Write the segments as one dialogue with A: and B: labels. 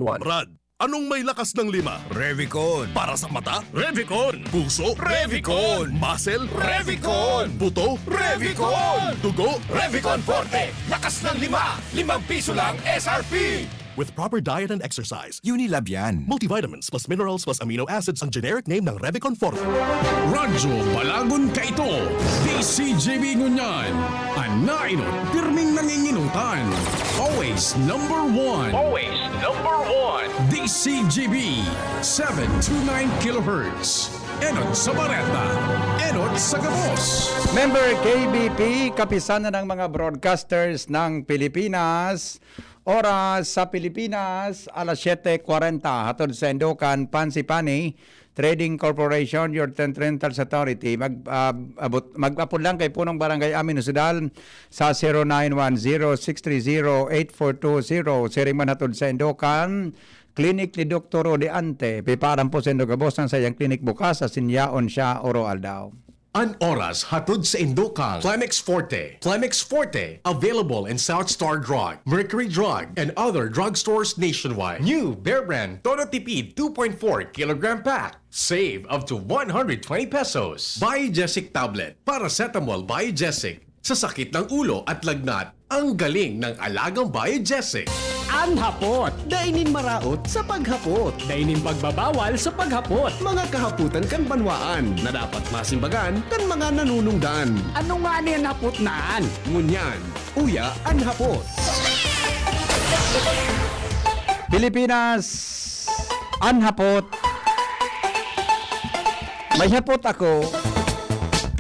A: 911.
B: Brad, anong may lakas ng 5?
C: Revicon.
B: Para sa mata? Revicon. Puso?
C: Revicon.
B: Muscle?
C: Revicon.
B: Buto?
C: Revicon.
B: Dugo?
C: Revicon Forte. Lakas ng 5. 5 piso lang SRP.
B: With proper diet and exercise,
C: Unilab yan.
B: multivitamins plus minerals plus amino acids ang generic name ng Revicon Forte.
D: Radyo Balagon Kaito, DCJB Ngunyan, Anainot, pirming nanginginutan. Always number one.
E: Always number one.
D: DCJB, 729 kHz. Enot sa Bareta, Enot sa Gabos.
F: Member KBP, kapisanan ng mga broadcasters ng Pilipinas. Oras sa Pilipinas, alas 7:40. Hatod sa Endocan, Pansipani, Trading Corporation, your Tent Rentals Authority. Mag-apod lang kay punong barangay Amin Usudal sa 0910-630-8420. Siring hatod sa Endocan, Clinic ni Dr. Odiante. Piparan po sa Endogabos ng sayang clinic bukas sa Sinyaon siya Oro Aldao.
G: An oras hatod sa Indocang. Clemix Forte. Clemix Forte. Available in South Star Drug, Mercury Drug, and other drugstores nationwide. New Bear Brand Todo Tipid 2.4 kilogram pack. Save up to 120 pesos. Biogesic Tablet. Paracetamol Biogesic. Sa sakit ng ulo at lagnat, ang galing ng alagang Biogesic.
H: Anhapot, dainin maraot sa paghapot. Dainin pagbabawal sa paghapot. Mga kahaputan kan banwaan na dapat masimbagan kan mga nanunungdan. Ano nga niyan hapot naan? Ngunyan, uya anhapot.
F: Pilipinas, anhapot. May hapot ako.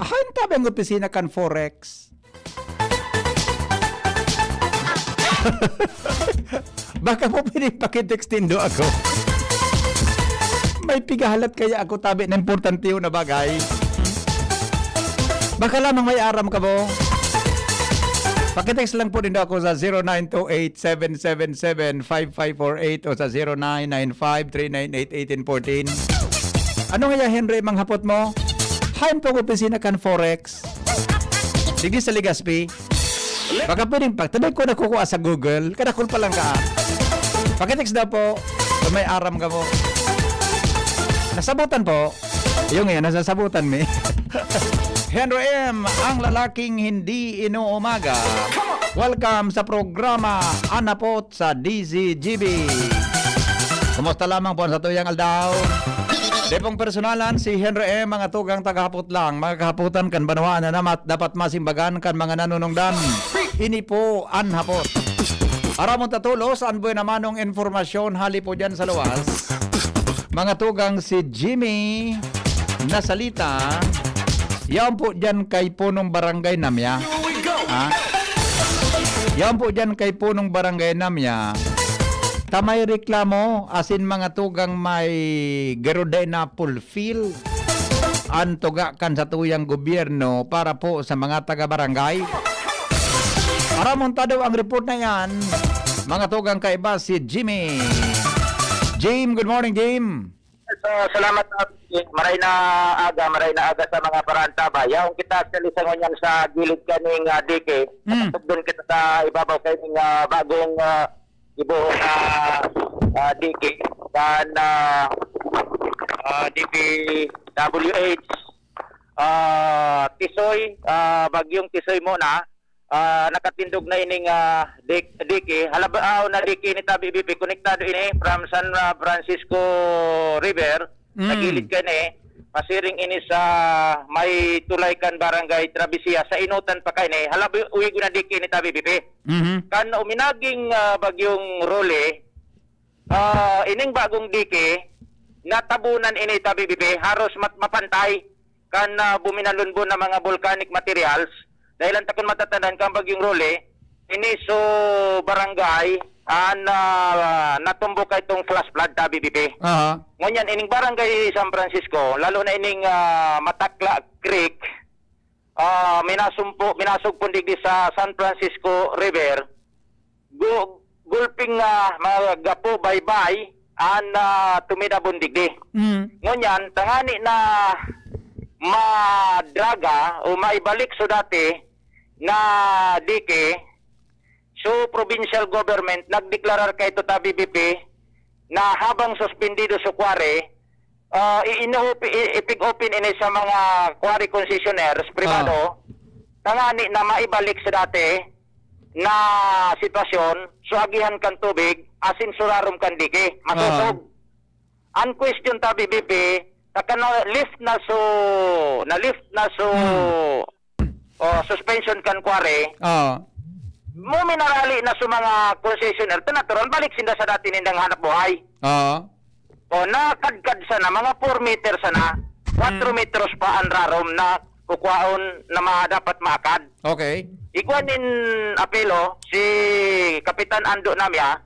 F: Ahain tabi ang opisina kan Forex. Baka po pwedeng pakitextindo ako. May pigahalat kaya ako tabi na importante yun na bagay. Baka lamang may aram ka mo. Pakitext lang po din ako sa 0928-777-5548 o sa 0995-398-1814. Ano nga Henry, manghapot mo? Hain po opisina kan Forex. Sige sa Ligaspi. Baka pwedeng tabay ko nakukuha sa Google. Kadakol pa lang ka. Pakitext daw po. Kung may aram ka mo. Nasabutan po. Yung yan, nasasabutan mi. Henry M., ang lalaking hindi inuumaga. Welcome sa programa Anapot sa DZGB. Kumusta lamang po sa tuyang aldaw? Depong personalan si Henry M. mga tugang tagahapot lang. Mga kahaputan kan banwaan na namat dapat masimbagan kan mga nanunungdan. Ini po anhapot. Aramon tatulo saan po naman ng informasyon hali po dyan sa luwas. Mga tugang si Jimmy Nasalita. Yan po dyan kay punong barangay Namya. Yan po dyan kay punong barangay Namya. Tamay reklamo asin mga tugang may garuday na fulfill ang tuga kan sa tuyang gobyerno para po sa mga taga-barangay. Aramon daw ang report na yan. Mga tugang kaiba si Jimmy. Jim, good morning, Jim.
I: Salamat maray na aga sa mga parantaba. Yaong kita actually sa ngunyan sa gilid kaning DK. Doon kita sa ibabaw kaning bagong ibuhong DK dan DPWH Tisoy, bagyong Tisoy muna. Nakatindog na ining DK. Halabaaw na DK ni Tabi BP. Konektado ini from San Francisco River. Nagilid ka ni. Masiring ini sa may Tulaykan Barangay Travisia. Sa inutan pa kayo ni. Halabi uwi ko na DK ni Tabi BP. Kan uminaging bagyong Role, ining bagong DK, natabunan ini Tabi BP. Haros mapantay. Kan buminalunbon na mga volcanic materials. Dahil ang takon matatanan kang bagyong Role, ini so barangay natumbo kay itong flash flood Tabi BP. Ngunyan, ining barangay San Francisco, lalo na ining Matakla Creek, minasugpon digdi sa San Francisco River, gulping mga gapo baybay, tumidabon digdi. Ngunyan, tangani na madraga o maibalik so dati na DK, so provincial government nagdeklarar kay ito Tabi BP na habang suspendido sa quarry, ipig-open ini sa mga quarry concessionaires privado, tangani na maibalik sa dati na sitwasyon, suagihan kan tubig, asin surarom kan diki, masusog. Ang question ta BBP, lift na suspension kan quarry, mo minarali na sa mga concessionaire, natural balik sinda sa dati nindang hanap buhay. O nakadkad sana, mga 4 meters sana, 4 metros pa ang rarom na kukwaon na dapat maakad.
F: Okay.
I: Ikuan din apelo si Kapitan Ando Namya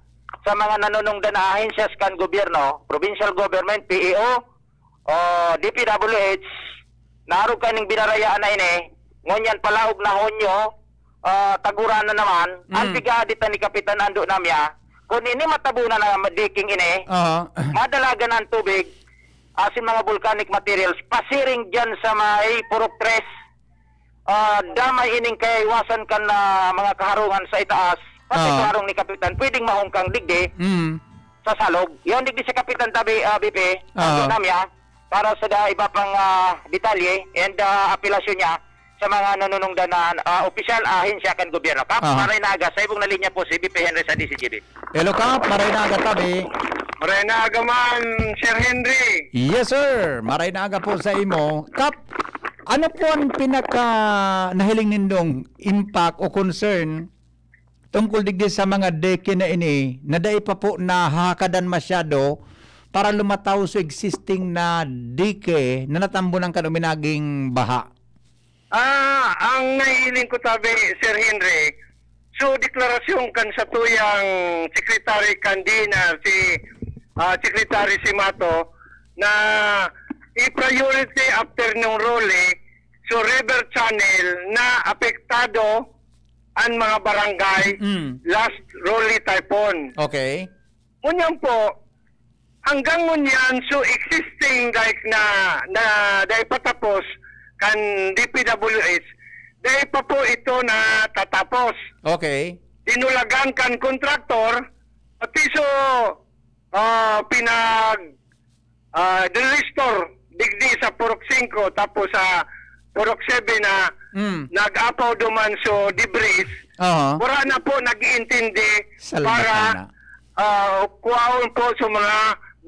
I: sa mga nanunungdan na ahensyas kan gobyerno, provincial government, PEO, o DPWH, narog kaning binarayaan na ini, ngunyan palaog na honyo, taguran na naman, ang bigadita ni Kapitan Ando Namya, kung ini matabunan na diking ini, madalagan ang tubig, asin mga volcanic materials, pasiring dyan sa may purok tres, damay ining kaya iwasan ka na mga kaharungan sa itaas, pati karong ni Kapitan, pwedeng mahungkang digdi sa salog. Yung digdi sa Kapitan tabi, BP, Namya, para sa iba pang detalye and apelasyon niya sa mga nanunungdan na opisyal ahensya kan gobyerno. Kap, Maray Naga, sa ibong na linya po si BP Henry sa DCGB.
F: Hello, Kap. Maray Naga tabi.
I: Maray Naga man, Sir Henry.
F: Yes, sir. Maray Naga po sa imo. Kap, ano po ang pinaka nahiling nindong impact o concern tungkol digdi sa mga deke na ini na dai pa po nahakadan masyado para lumataw sa existing na dike na natambo ng kanuminaging baha?
I: Ang nahiling ko tabi, Sir Henry, so deklarasyon kan sa tuyang Secretary Candina, si Secretary Simato, na i-priority after nung role, so river channel na apektado ang mga barangay last role typhoon.
F: Okay.
I: Ngunyan po, hanggang ngunyan, so existing like na dahil patapos kan DPWH, dahil pa po ito na tatapos.
F: Okay.
I: Tinulagan kan kontraktor, pati so restore digdi sa Purok 5 tapos sa Purok 7 na nag-apaw duman so debris. Wala na po nag-iintindi para kuwaon po sa mga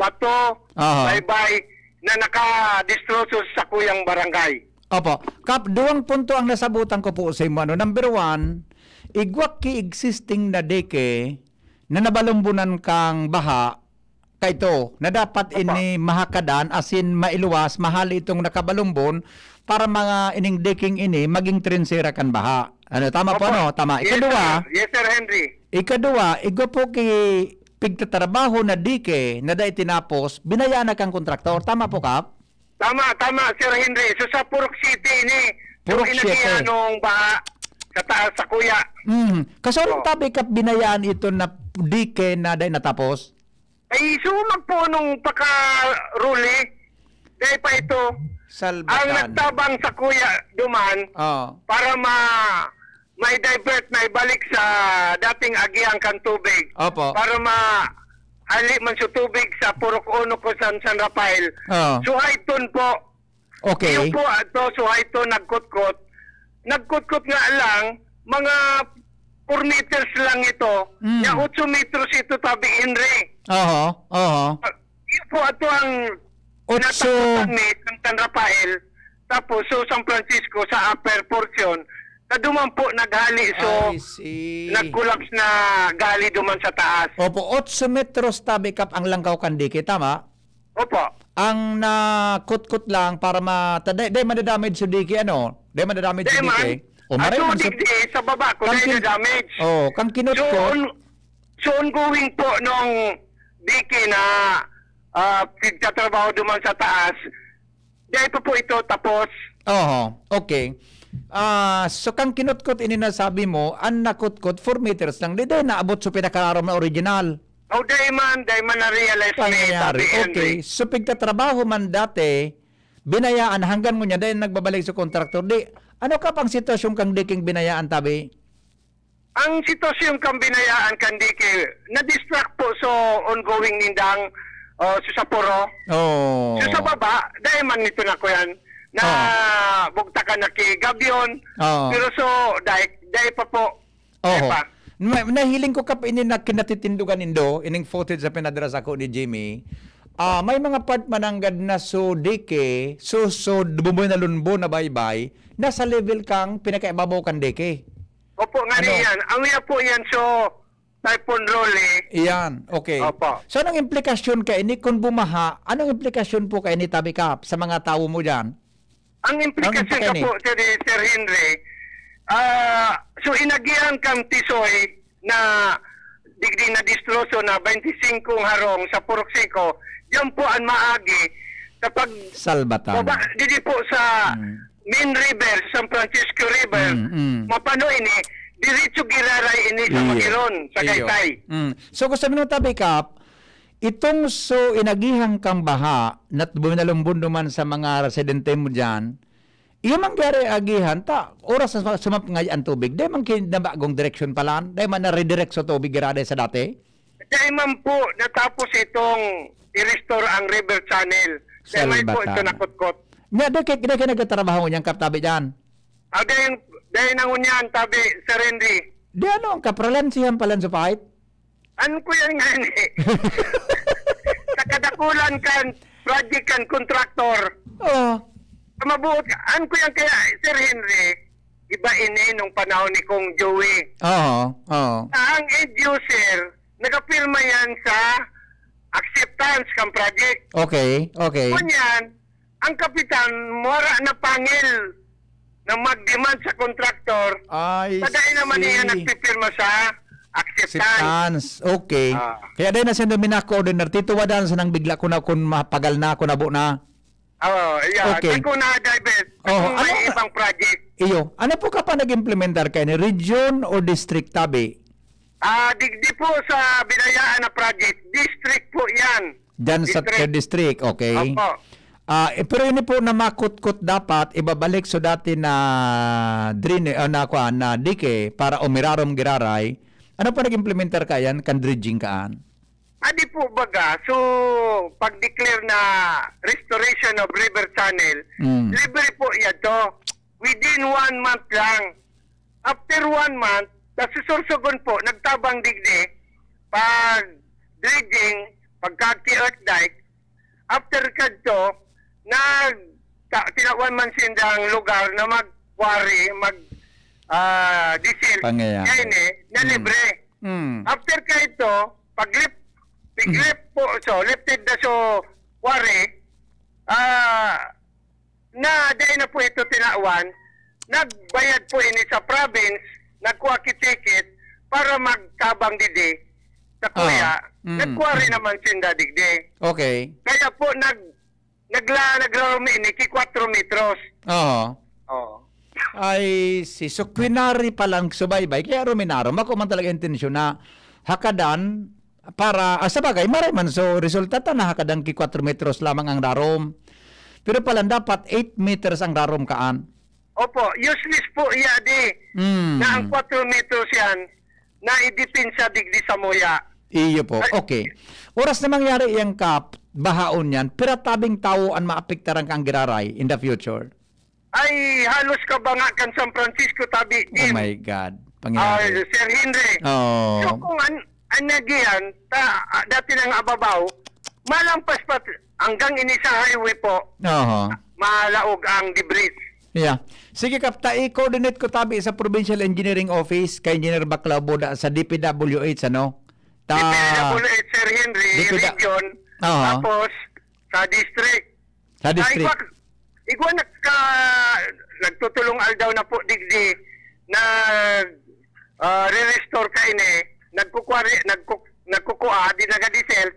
I: bato, bye-bye na naka-destroso sa kuyang barangay.
F: Opo. Kap, 2 punto ang nasabutan ko po sa imo. Number 1, igwak ki existing na deke na nabalumbunan kang baha kaito na dapat ini mahakadan asin mailuwas mahal itong nakabalumbon para mga ining deking ini maging trinsera kan baha. Ano, tama po, no? Tama. Ikadua,
I: Yes, Sir Henry.
F: Ikadua, igwa po ki pigtatrabaho na dike na dahil tinapos, binayaan na kang kontraktor. Tama po, Kap?
I: Tama, Sir Henry. So sa Purok City ni,
F: Purok City.
I: Nung baha sa taas sa kuya.
F: Kaso tabi, Kap, binayaan ito na dike na dahil natapos?
I: Ay, sumag po nung paka-ruli, dahil pa ito,
F: Salbatan.
I: ang nagtabang sa kuya duman, para may divert na ibalik sa dating agiang kan tubig.
F: Opo.
I: Para ali man sa tubig sa Purok 1 ko San Rafael. Suhayton po.
F: Okay.
I: Yung po ato, suhayton nagkutkot. Nagkutkot nga lang, mga 4 meters lang ito. Ya 8 meters ito tabi Henry. Yung po ato ang
F: 8.
I: natakutan ni San Rafael. Tapos so San Francisco sa upper portion. Kaduman po naghali so nag-collapse na gali duman sa taas.
F: Opo, 8 metros tabi, Kap, ang langkaw kandiki, tama?
I: Opo.
F: Ang nakutkot lang para dahil madadamage sa diki, ano? Dahil madadamage sa diki. O maray man
I: sa baba ko dahil na-damage.
F: Kang kinutkot.
I: So ongoing po nung diki na pagtatrabaho duman sa taas, dahil po ito tapos.
F: Okay. So kang kinutkot ini na sabi mo, ang nakutkot 4 meters lang. Di dahil naabot sa pinakararom na original.
I: Dahil man na-realize
F: pangyayari. Okay. So pagtatrabaho man dati, binayaan hanggang ngunya dahil nagbabalik sa kontraktor. Di, ano ka pang sitwasyon kang diking binayaan tabi?
I: ang sitwasyon kang binayaan kandiki, na-distract po so ongoing nindang sa Saporo.
F: Oh.
I: So sa baba, dahil man nito na ko yan, na bugta ka na kay Gabion.
F: Oh.
I: Pero so, dahil pa po. Dahil
F: Oh.
I: pa.
F: Nahiling ko kap ini na kinatitindugan indo, ining footage sa pinadras ako ni Jimmy. May mga part mananggad na so deke, so bumboy na lunbo na baybay, nasa level kang pinakaibabaw kang deke.
I: Opo, nga
F: Ano?
I: yan. Ang iya po yan, so, typhoon rolling.
F: Iyan, okay.
I: Opo.
F: So anong implikasyon ka ini kung bumaha? Anong implikasyon po kay ni Tabi Kap sa mga tao mo diyan?
I: Ang implikasyon ka
F: Ang
I: po, Sir Henry, so inagihan kang tisoy na digdi na distroso na 25 harong sa Puroksiko, yan po ang maagi kapag
F: Salbatan.
I: didi po sa Main River, San Francisco River, mapano ini, diretso giraray ini sa Magiron, sa Kaytay.
F: So gusto mo Tabi Kap, itong so inagihang kang baha na buminalumbon duman sa mga residente mo dyan, iya mangyari agihan, oras na sumap ngay ang tubig, dahil man kinabagong direksyon pala, dahil man na-redirect sa tubig girade sa dati?
I: Dahil man po natapos itong i-restore ang river channel. Dahil may po ito
F: Salbatan.
I: nakutkot.
F: Nga, dahil ka nagtatrabaho niyang Kaptabi dyan.
I: Dahil nangunyan, tabi, Sir Henry.
F: Di ano, kapralansihan pala sa pahit?
I: Ano ko yan nga ni? Sa kadakulan kan, project kan, contractor.
F: Oo.
I: Mabuot ka. Ano ko yan kaya, Sir Henry, iba ini nung panahon ni Kong Joey.
F: Oo.
I: Ang end user, nakapirma yan sa acceptance kang project.
F: Okay.
I: Kunyan, ang kapitan, mora na pangil na mag-demand sa contractor.
F: I
I: Padahil naman niya nagpipirma sa acceptance.
F: Okay. Kaya dahil na siya dominako, din nartituwadan sa nang bigla ko na kung mapagal na, kung nabo na.
I: Oo, yeah.
F: Okay.
I: Kung na-divest,
F: Oh,
I: kung may
F: ano-
I: ibang project.
F: Iyo, ano po ka pa nag-implementar kayo ni region o district Tabi?
I: Digdi po sa binayaan na project, district po yan.
F: Diyan sa district, okay?
I: Opo.
F: Pero yun po na makut-kut dapat ibabalik so dati na na dike para umirarom giraray. Ano pa nag-implementar ka yan? Kan dredging kaan?
I: Adi po baga, so pag-declare na restoration of river channel, libre po yan to. Within 1 month lang. After 1 month, nasusursugon po, nagtabang digdi, pag dredging, pagkaki-earth dike, after kadto, tinawan man sindang lugar na mag-quarry, diesel,
F: Pangyayari.
I: yan na libre. After kahito, pag-lift po, so, lifted na so, quarry, na dahil na po ito tinawan, nagbayad po ini sa province, nagkuha ticket para magtabang didi sa kuya. Nagkuha rin naman sinda digdi.
F: Okay.
I: Kaya po naglarami ini ki 4 metros.
F: Oo.
I: Oh.
F: Ay, si Sukwinari palang subaybay. Kaya ruminaro, mako man talaga intensyon na hakadan para, sa bagay, maray man. So, resulta ta na hakadan ki 4 metros lamang ang darom. Pero pala dapat 8 meters ang darom kaan.
I: Opo, useless po di. Na ang 4 metros yan, na idipin sa digdi sa moya.
F: Iyo po. Okay. Oras na mangyari yung kap, bahaon yan, pero tabing tao ang maapektaran kang giraray in the future.
I: Ay, halos ka ba nga kan San Francisco tabi,
F: Oh
I: Jim?
F: my God. Pangyari.
I: Sir Henry.
F: Oh.
I: So kung anagihan, dati nang ababaw, malampas pa hanggang ini sa highway po,
F: Oo.
I: malaog ang debris.
F: Yeah. Sige kap, i-coordinate ko tabi sa Provincial Engineering Office kay Engineer Baclabo sa DPWH, ano?
I: DPWH, Sir Henry, region,
F: Oo.
I: tapos sa district.
F: Sa district.
I: Igwa nagtutulong aldaw na po digdi na re-restore ka ini, nagkukuha, di naga-diesel,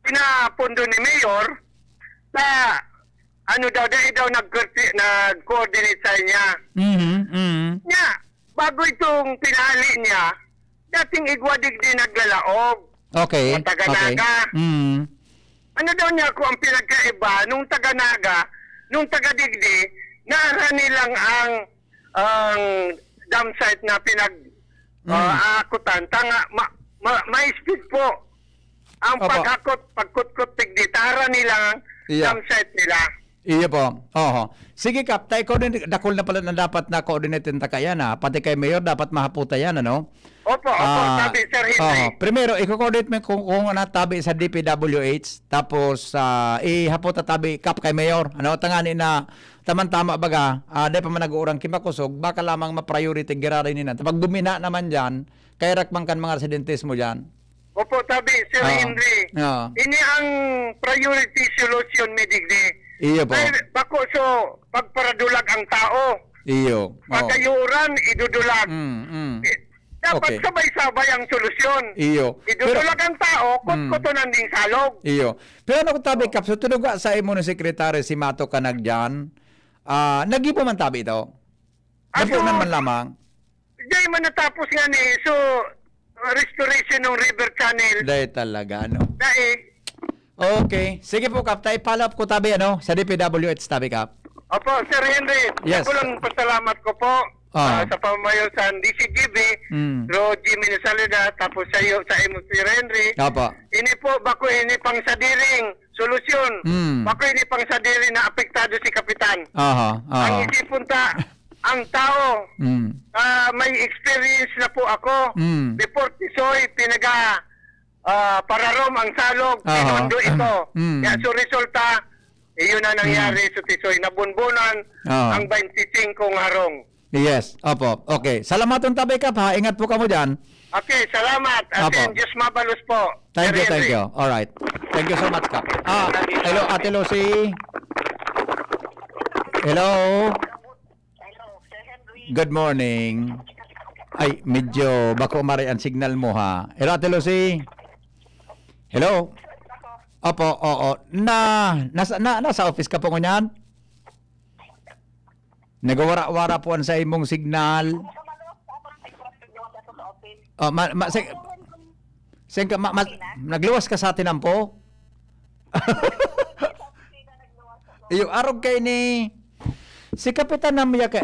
I: pinapundo ni Mayor, na dahil daw nag-coordinate sa niya. Nya, bago itong pinali niya, dating igwa digdi naglalaog.
F: Okay.
I: O taga-naga.
F: Okay.
I: Ano daw niya kung ang pinagkaiba nung taga-naga, nung taga-digdi, naara nilang ang dam site na
A: akutan tanga may speed po ang
F: Opo.
A: pagkutkot tigditara nilang
F: Iya.
A: campsite nila.
F: Iya po. Oho. Sige Kap, tayo ko din dakol na pala na dapat na coordinate ta kaya na pati kay Mayor dapat mahaputa yan ano.
A: Opo, sabi Sir Henry.
F: Primero, i-coordinate mo kung natabi sa DPWH tapos ihapot tabi Kap kay Mayor. Ano tangani na tama baga, dahil pa man nag-uurang kimakusog, baka lamang ma-priority giraray nina. Pag bumina naman dyan, kaya rakman kan mga residentes mo dyan.
A: Opo, sabi Sir Henry. Ini ang priority solution medigdi.
F: Iyo po.
A: Ay, bako so pagparadulag ang tao.
F: Iyo.
A: Pagkayuran, idudulag. Dapat
F: Okay.
A: sabay-sabay ang solusyon.
F: Iyo.
A: Idudulag ang tao, kutkutunan ding salog.
F: Iyo. Pero ano kung tabi Kap, so tunog sa imo ng sekretary si Mato Kanag dyan, nagipo man tabi ito? Napunan man lamang?
A: Di man natapos nga ni, so restoration ng river channel.
F: Dahil talaga, ano?
A: Dahil,
F: Okay. Sige po, Kap. Tayo follow up ko tabi, ano? Sa DPWH tabi, Kap.
A: opo, Sir Henry,
F: Yes.
A: ako lang pasalamat ko po sa pamayo sa DCGB, Jimmy Salida, tapos sa iyo, sa imo, Sir Henry.
F: Opo.
A: Ini po, bako ini pang sadiring solusyon. Bako ini pang sadiring na apektado si Kapitan. Ang isipon ang tao, may experience na po ako. Before Tisoy, pararom ang salog, pinundo ito. Kaya so resulta, iyon na nangyari sa Tisoy. Nabunbunan ang 25 harong.
F: Yes. Opo. Okay. Salamaton tabi, Kap, ha? Ingat po ka mo dyan.
A: Okay, salamat. At
F: Apo.
A: Diyos mabalos po.
F: Thank
A: Sir
F: you, thank
A: Henry.
F: you. All right. Thank you so much, Kap. Hello, Ate Lucy. Hello. Good morning. Ay, medyo bako maray ang signal mo, ha. Hello, Ate Lucy. Hello. Opo, oo. Nasa office ka po ngunyan? Nagawara-wara po ang sa imong signal. Nagluwas ka sa atin po? Iyo, arog kay ni si Kapitan Namya kay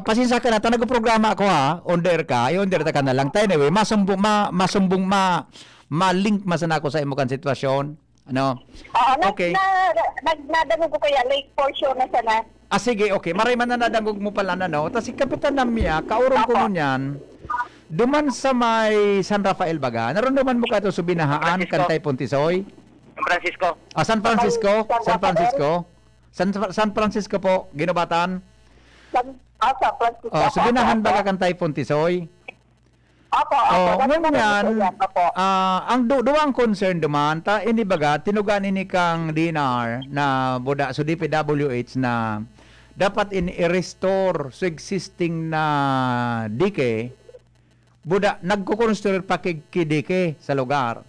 F: pasensya ka na nagprograma ako ha, under ka ta na lang tayo anyway, masumbong ma-link masana ko sa imo kan sitwasyon. Ano? Okay.
J: Nadangog ko kaya lake portion na sana.
F: Sige, okay. Maray man na nadangog mo pala na, no? Tapos si Kapitan Namya, kaurong ko nun yan, duman sa may San Rafael baga, naroon naman mo ka ito subinahaan, Kantay Puntisoy?
I: San Francisco.
F: San Francisco? San Francisco? San Francisco po, ginubatan?
J: San Francisco.
F: Subinahan baga Kantay Puntisoy?
J: Opo.
F: Ngunyan, ang duwang concern duman, ini baga, tinugan ini kang DNR na buda so DPWH na dapat i-restore sa existing na dike, buda, nagkukonstruir pa kidike sa lugar.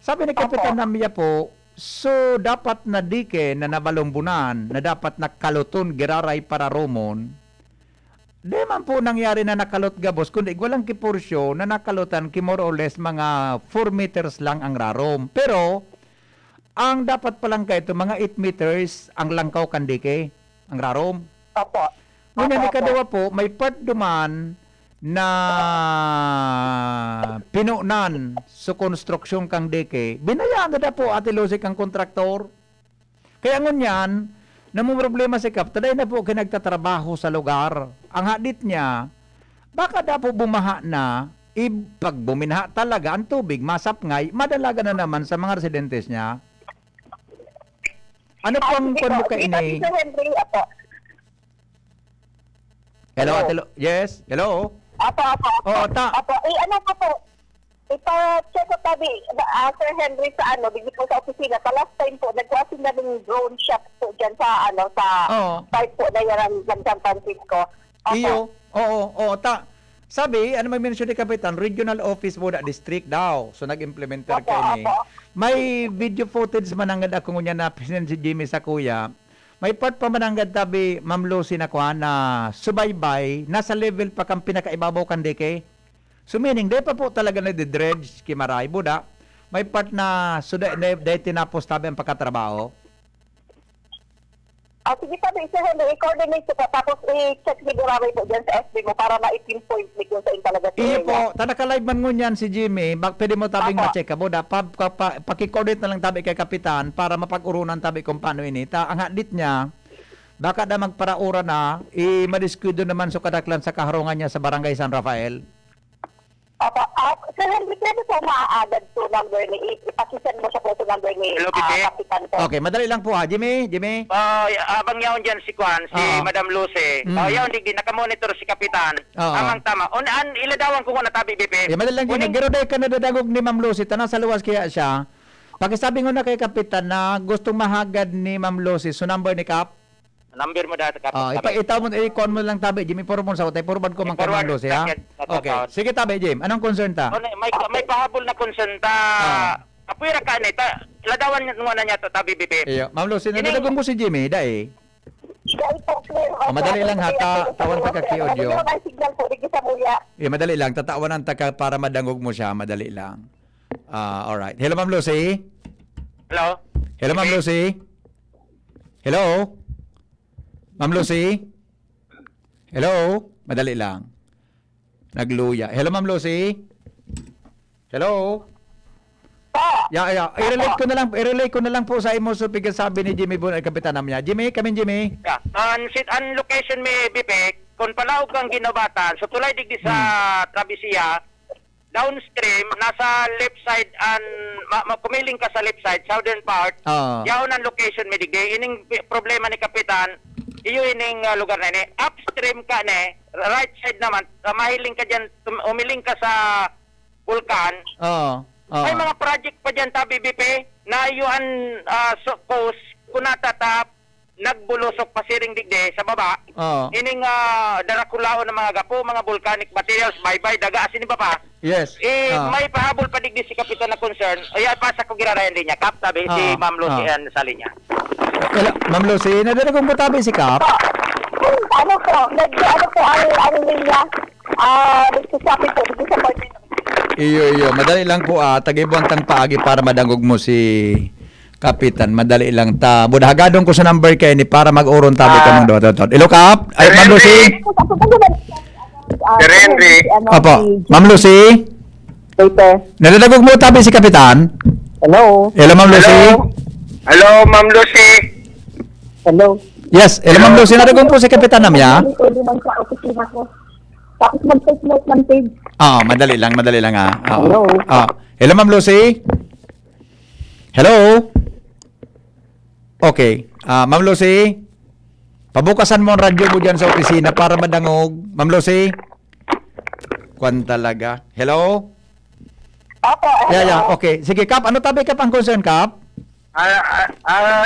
F: Sabi ni Kapitan Namya po, so dapat na dike na nabalumbunan, na dapat nakaluton, giraray para romon, di man po nangyari na nakalot gabos, kundi walang kiporsyo na nakalutan ki more or less mga 4 meters lang ang rarom. Pero, ang dapat palang kaito, mga 8 meters ang langkaw kandike, ang rarom.
J: Opo.
F: Ngunyan ikadawa po, may part duman na pinunan sa konstruksyon kang dike. Binayaan na po Ate Lucy kang kontraktor. Kaya ngunyan, namang problema si Kap, taday na po kinagtatrabaho sa lugar. Ang hadit niya, baka na po bumaha na, pag buminaha talaga ang tubig, masapngay, madalaga na naman sa mga residentes niya. Ano pang kung mo kaini? Hello, Ate Yes, hello?
J: Apo.
F: Oo,
J: Apo, ano ko po? Ipa-check ko tabi, Sir Henry, sa bigyan po sa opisina. Last time po, nagwasin na ng drone shot po dyan sa, site po na yan ng San Francisco.
F: Iyo, oo. Sabi, may mention ni Kapitan, regional office mo na district daw. So, nag-implementer kayo ni. May video footage manangad ako ngunya na President si Jimmy sa kuya. May part pa manangad tabi, Ma'am Lucy na kuha na subaybay, nasa level pa kang pinakaibabaw kan deke. So meaning, di pa po talaga na-dredge kimaray, buda. May part na, so dahil tinapos tabi ang pagkatrabaho.
J: Sige tabi, Sir Henry, i-coordinate ko pa, tapos i-check sigurado po dyan sa FB mo para ma-pinpoint mo kung saan talaga siya.
F: Iyo po, tanaka-live man ngunyan si Jimmy, pwede mo tabing ma-check ka po, paki-coordinate na lang tabi kay Kapitan para mapag-urunan tabi kung paano ini. Ang hadit niya, baka na magparaura na, madiskuido naman so kadaklan sa kaharungan niya sa Barangay San Rafael.
J: Sir Henry, pwede po maaagad to number ni, ipakisan mo sa photo number ni
I: Hello, Bibi.
J: Kapitan po.
F: Okay, madali lang po ha. Jimmy?
I: Abang yaon dyan si Kwan, si Madam Lucy. Yaon digdi, nakamonitor si Kapitan. Amang tama. Iladawan ko na tabi, Bibi.
F: Madali lang Jimmy. Garo day ka nadadagog ni Ma'am Lucy. Tanang sa luwas kaya siya. Pakisabi ko na kay Kapitan na gustong mahagad ni Ma'am Lucy. So number ni Kap?
I: Number mo dahil sa Kapitan.
F: Itaw mo, i-con mo lang tabi. Jimmy, puro mo sa utay. Puro ko man kay Ma'am Lucy, ha? Okay. Sige tabi, Jim. Anong concern ta?
I: May pahabol na concern ta. Apuira ka na, ladawan mo na niya to, tabi, Bibi.
F: Iyo. Ma'am Lucy, nadadagog mo si Jimmy, dai. Madali lang ha, tawan ta ka kay audio. Madali lang, tatawanan ta ka para madangog mo siya, madali lang. Alright. Hello, Ma'am Lucy?
I: Hello?
F: Hello, Ma'am Lucy? Hello? Ma'am Lucy? Hello? Madali lang. Nagluya. Hello, Ma'am Lucy? Hello? I-relate ko na lang po sa imo so sabi ni Jimmy Bon ay kapitan namya. Jimmy, Jimmy.
I: Yeah. Ang location may Bipek, kung palaog kang ginobatan, so tulay digdi sa Travessia, downstream, nasa left side, kumiling ka sa left side, southern part, yaon ang location may digdi. Ining problema ni kapitan, iyo ining lugar na ini. Upstream ka ne, right side naman, mahiling ka dyan, umiling ka sa vulkan. May mga project pa dyan tabi BP na iyuan coast kunatatap nagbulusok pasiring digde sa baba. Ining darakulao ng mga gapo, mga volcanic materials, bye-bye, daga asin ba pa?
F: Yes.
I: May pahabol pa digdi si Kapitan na concern. Ay pasa ko girarayan din niya. Kap tabi si Ma'am Lucy sa linya.
F: Ma'am Lucy, nadadagog mo tabi si Kap?
J: Ano po ang linya? Nagsasabi po, dito sa partner.
F: Iyo. Madali lang po tagibuang tang paagi para madangog mo si Kapitan. Madali lang ta. Budahagadong ko sa number kay ni para mag-uron tabi ka mong dawat. Hello, Kap? Ay, Ma'am Lucy?
A: Sir Henry.
F: Opo. Ma'am Lucy? Nadadagog mo tabi si Kapitan?
J: Hello?
F: Hello, Ma'am Lucy?
A: Hello, Ma'am Lucy.
J: Hello?
F: Yes, hello, Ma'am Lucy. Nadadagog po si Kapitan namya?
J: Pwede man sa opisina ko. Tapos mag-take note ng page.
F: Madali lang
J: Hello?
F: Hello, Ma'am Lucy? Hello? Okay. Ma'am Lucy? Pabukasan mo ang radyo mo dyan sa opisina para madangog. Ma'am Lucy? Kwan talaga. Hello?
J: Opo.
F: Yeah. Okay. Sige, Kap. Ano tabi ka pang concern, Kap?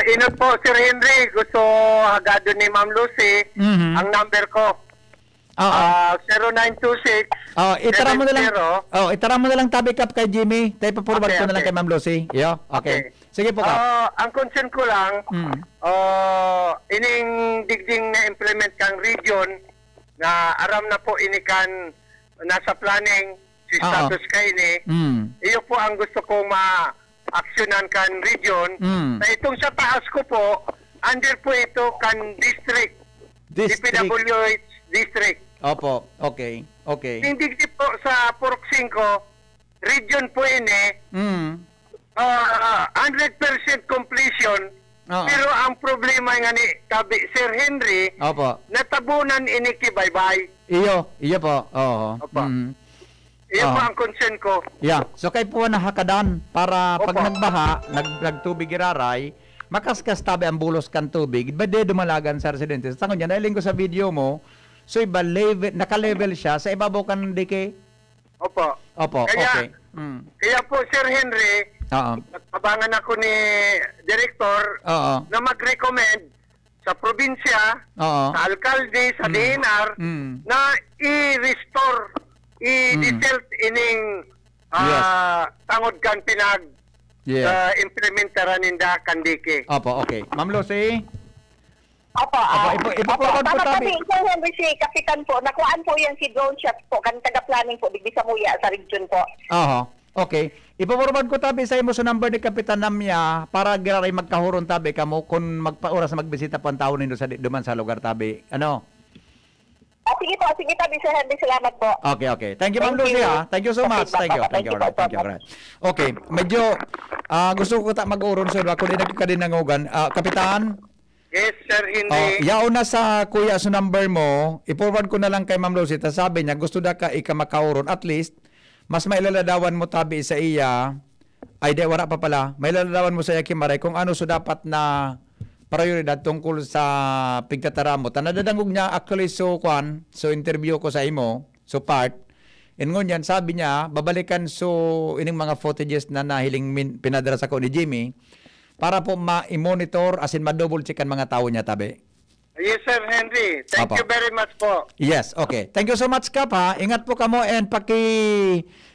A: Inot po, Sir Henry. Gusto hagado ni Ma'am Lucy ang number ko. 0926
F: itara mo na lang. Itara mo na lang tabi, Kap, kay Jimmy. Tayo pa-forward ko na lang kay Ma'am Lucy. Okay. Sige po, Kap.
A: Ang concern ko lang, ining digding na implement kang region na aram na po inikan nasa planning si status kay ini. Iyo po ang gusto kong ma-actionan kan region. Na itong sa taas ko po, under po ito kan district. DPWH district.
F: Opo. Okay.
A: Hindi po sa Purok 5, region po ini, 100% completion. Pero ang problema nga ni Sir Henry, natabunan ini kibaybay.
F: Iyo po.
A: Iyo po ang concern ko.
F: Yeah. So kay po nahakadan para pag nagbaha, nagtubig iraray, makaskas tabi ang bulos kan tubig, bade dumalagan sa residente. Sa kanya, nailing ko sa video mo, so iba naka-level siya sa ibabaw kan dike.
A: Opo.
F: Okay.
A: Kaya po, Sir Henry, nagpabangan ako ni Director na mag-recommend sa probinsya, sa alkalde, sa DNR, na i-restore, i-desalt ining tangod kan implementaran ninda kandike.
F: Okay. Ma'am Lucy?
J: Opo.
F: Ipo-forward po tabi.
J: Sir Henry, si Kapitan po, nakuhaan po yan si drone shot po, kan taga-planning po, digdi sa Muya, sa region po.
F: Okay. Ipaforward ko tabi sa imo sa number ni Kapitan Namya para giray magkahuron tabi kamo kung magpa-oras magbisita pa ang tao nindo sa duman sa lugar tabi. Ano?
J: Sige po, sige tabi Sir Henry, salamat po.
F: Okay. Thank you, Ma'am
J: Thank
F: Lucy,
J: you.
F: ha. Thank you so much.
J: Okay,
F: Thank you.
J: bye-bye.
F: Thank you. Alright. Thank you. Alright. Okay. Medyo gusto ko ta mag-uron sir ako din nagkadinangugan. Kapitan,
A: Yes, Sir Henry.
F: yaon na sa kuya sa number mo, i-forward ko na lang kay Ma'am Lucy. Ta sabi niya gusto da ka ika makauron at least mas mailaladawan mo tabi sa iya. Ay di wala pa pala. Mailaladawan mo sa iya kimaray kung ano so dapat na prioridad tungkol sa pigtatara mo. Tanadadangog niya actually so interview ko sa imo, so part. Ingon yan, sabi niya, babalikan so ining mga footages na nahiling pinadala sa ko ni Jimmy para po ma-monitor as in ma-double check ang mga tao niya tabi.
A: Yes, Sir Henry. Thank
F: Apo.
A: you very much po.
F: Yes, okay. Thank you so much, Kap, ha. Ingat po kamo and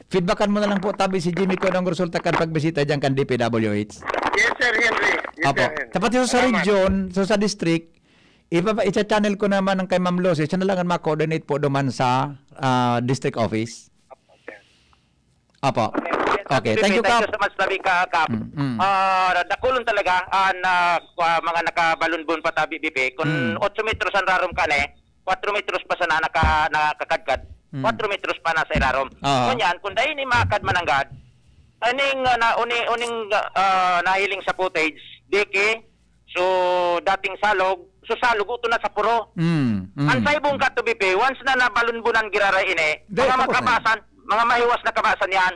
F: feedbackan mo na lang po tabi si Jimmy ko ng resulta kan pagbisita dyan kan DPWH.
A: Yes, Sir Henry. Yes,
F: Apo.
A: Sir Henry.
F: Tapat yun sa
A: Salamat.
F: region, so sa district, i-channel ko naman ng kay Ma'am Lucy. Siya na lang ang ma-coordinate po duman sa district office. Apo. Okay, thank you, Kap.
I: Thank you so much, tabi ka, Kap. Dakulon talaga na mga nakabalunbon pa tabi, BP. Kung 8 metros ang rarom ka 4 metros pa sana nakakadkad. 4 metros pa na sa irarom. Kunyan, kung dahil ni makad mananggad, aning uning nahiling sa footage, deke, so dating salog, so salog uto na sa puro. Ang saibong ka to, BP, once na nabalunbunan giraray mga magkabasan, mga mahiwas na kabasan yan.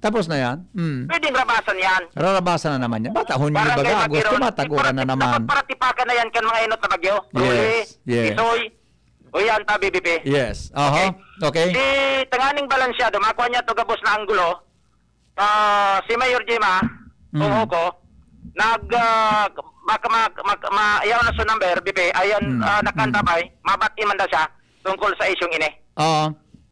F: Tapos na yan.
I: Pwedeng rabasan yan.
F: Rarabasan na naman yan. Batahon yung baga. Gusto mataguran na naman.
I: Paratipakan na yan kan mga inot na bagyo.
F: Yes, yes.
I: Isoy. O yan, tabi, BP.
F: Yes. Okay.
I: Di tanganing balansyado, makuha niya to gabos na anggulo. Si Mayor Jima, ko, ayaw na sa number, BP, ayan, nakantabay, mabati man na siya tungkol sa isyong ini.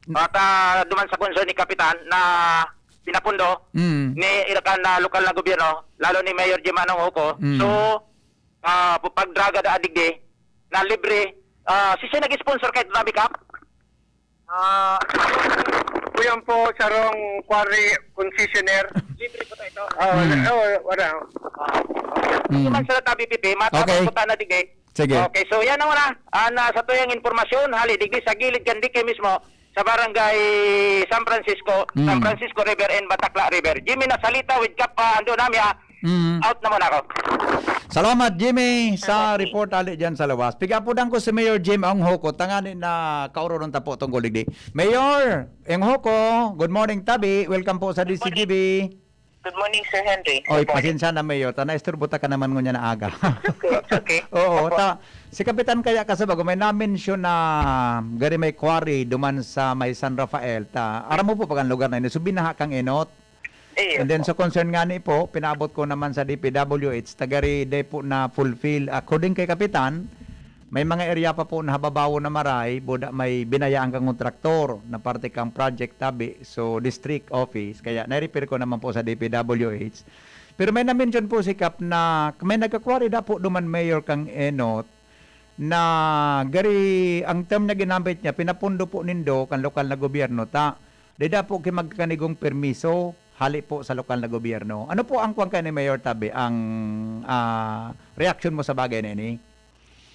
I: At duman sa konso ni Kapitan na pinapundo ni irakan na lokal na gobyerno, lalo ni Mayor Jima ng Oko. So, pagdraga da adigde, na libre, siya nag-sponsor kahit Tabi Kap?
A: Kuyan po sarong quarry concessionaire.
I: Libre po ito.
A: Wala.
I: Duman sa Tabi PP, matapos po na digde.
F: Sige.
I: Okay, so yan ang wala. Sa tuyang informasyon, hali, digdi sa gilid kandi kay mismo, sa barangay San Francisco River and Batacla River. Jimmy na salita with Kap, ando namin out naman ako.
F: Salamat, Jimmy, sa report ali dyan sa lawas. Pigapudan ko si Mayor Jim ang Hoko. Tanganin na kauroon tapo tungkol digdi. Mayor, ang Hoko, good morning, Tabi. Welcome po sa DCGB.
J: Good morning, Sir Henry.
F: Oy, pasensya na, Mayor. Isturbuta ka naman ngunya na aga.
J: Okay.
F: Oo, si Kapitan kaya kasabago may na-mention na gari may quarry duman sa may San Rafael. Aram mo po pag ang lugar na yun. So, binaha kang enot. And then, so concern nga ni po, pinabot ko naman sa DPWH, tagari day po na fulfill. According kay Kapitan, may mga area pa po na hababawo na maray, buda may binayaan kang kontraktor na parte kang project tabi, so district office. Kaya na-repair ko naman po sa DPWH. Pero may na-mention po si Kap na may nagkakwari na po duman Mayor kang enot na gari ang term na ginamit niya, pinapundo po nindo kan lokal na gobyerno ta. Dida po kay magkanigong permiso hali po sa lokal na gobyerno. Ano po ang kuwang ka ni Mayor Tabi, ang reaction mo sa bagay na ini?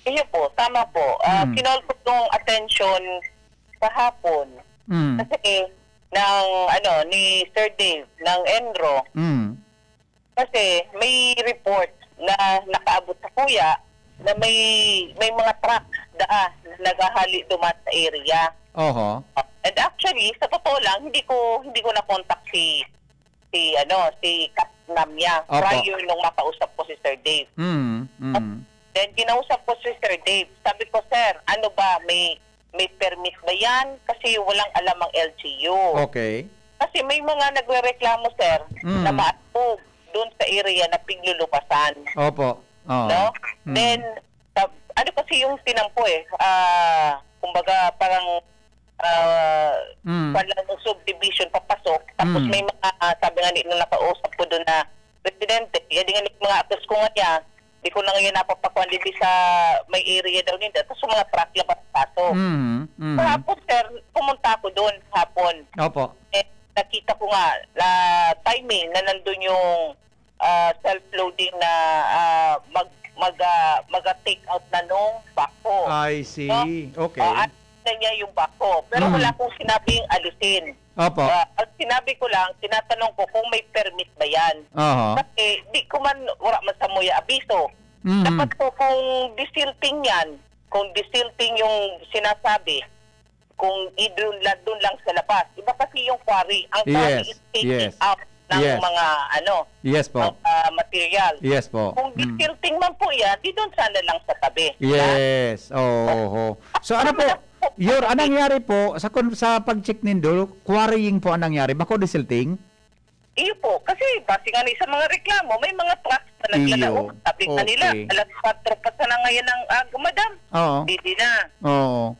J: Iyo po, tama po. Kinol ko itong attention kahapon. Kasi ni Sir Dave ng Enro, kasi may report na nakaabot sa kuya na may mga truck na naghahali dumat sa area. And actually, sa totoo lang, hindi ko na-contact si Katnamya prior nung makausap ko si Sir Dave. Then kinausap ko si Sir Dave. Sabi ko, sir, ano ba, may permit ba yan? Kasi walang alam ang LGU.
F: Okay.
J: Kasi may mga nagrereklamo, sir, na maatog doon sa area na piglulupasan.
F: Opo.
J: No? Then, ano kasi yung tinampo kumbaga parang walang subdivision papasok. Tapos may mga, sabi nga nung nakausap ko doon na residente, yan nga mga atos ko nga niya, di ko na ngayon napapakuan dito sa may area daw nila. Tapos mga truck lang papasok. Hapon, sir, pumunta ako doon hapon.
F: Opo.
J: nakita ko nga timing na nandun yung self-loading na mag-take out na nung bako.
F: I see. Okay.
J: Na niya yung bako. Pero wala akong sinabing alisin.
F: Opo.
J: Ang sinabi ko lang, tinatanong ko kung may permit ba yan. Kasi di ko man, wala man sa muya abiso. Dapat po kung desilting yan, kung desilting yung sinasabi, kung doon lang sa labas. Iba kasi yung quarry. Ang quarry is taking out ng mga
F: Yes po.
J: material.
F: Yes po.
J: Kung desilting man po yan, di doon sana lang sa tabi.
F: Yes. Oo. So ano po, anong nangyari po sa pag-check nindo, quarrying po ang nangyari, bako desilting?
J: Iyo po, kasi base nga sa mga reklamo, may mga trucks na naglalaok. Sabi ka nila, alas 4 pa sana ngayon ang madam.
F: Oo.
J: Hindi na.
F: Oo.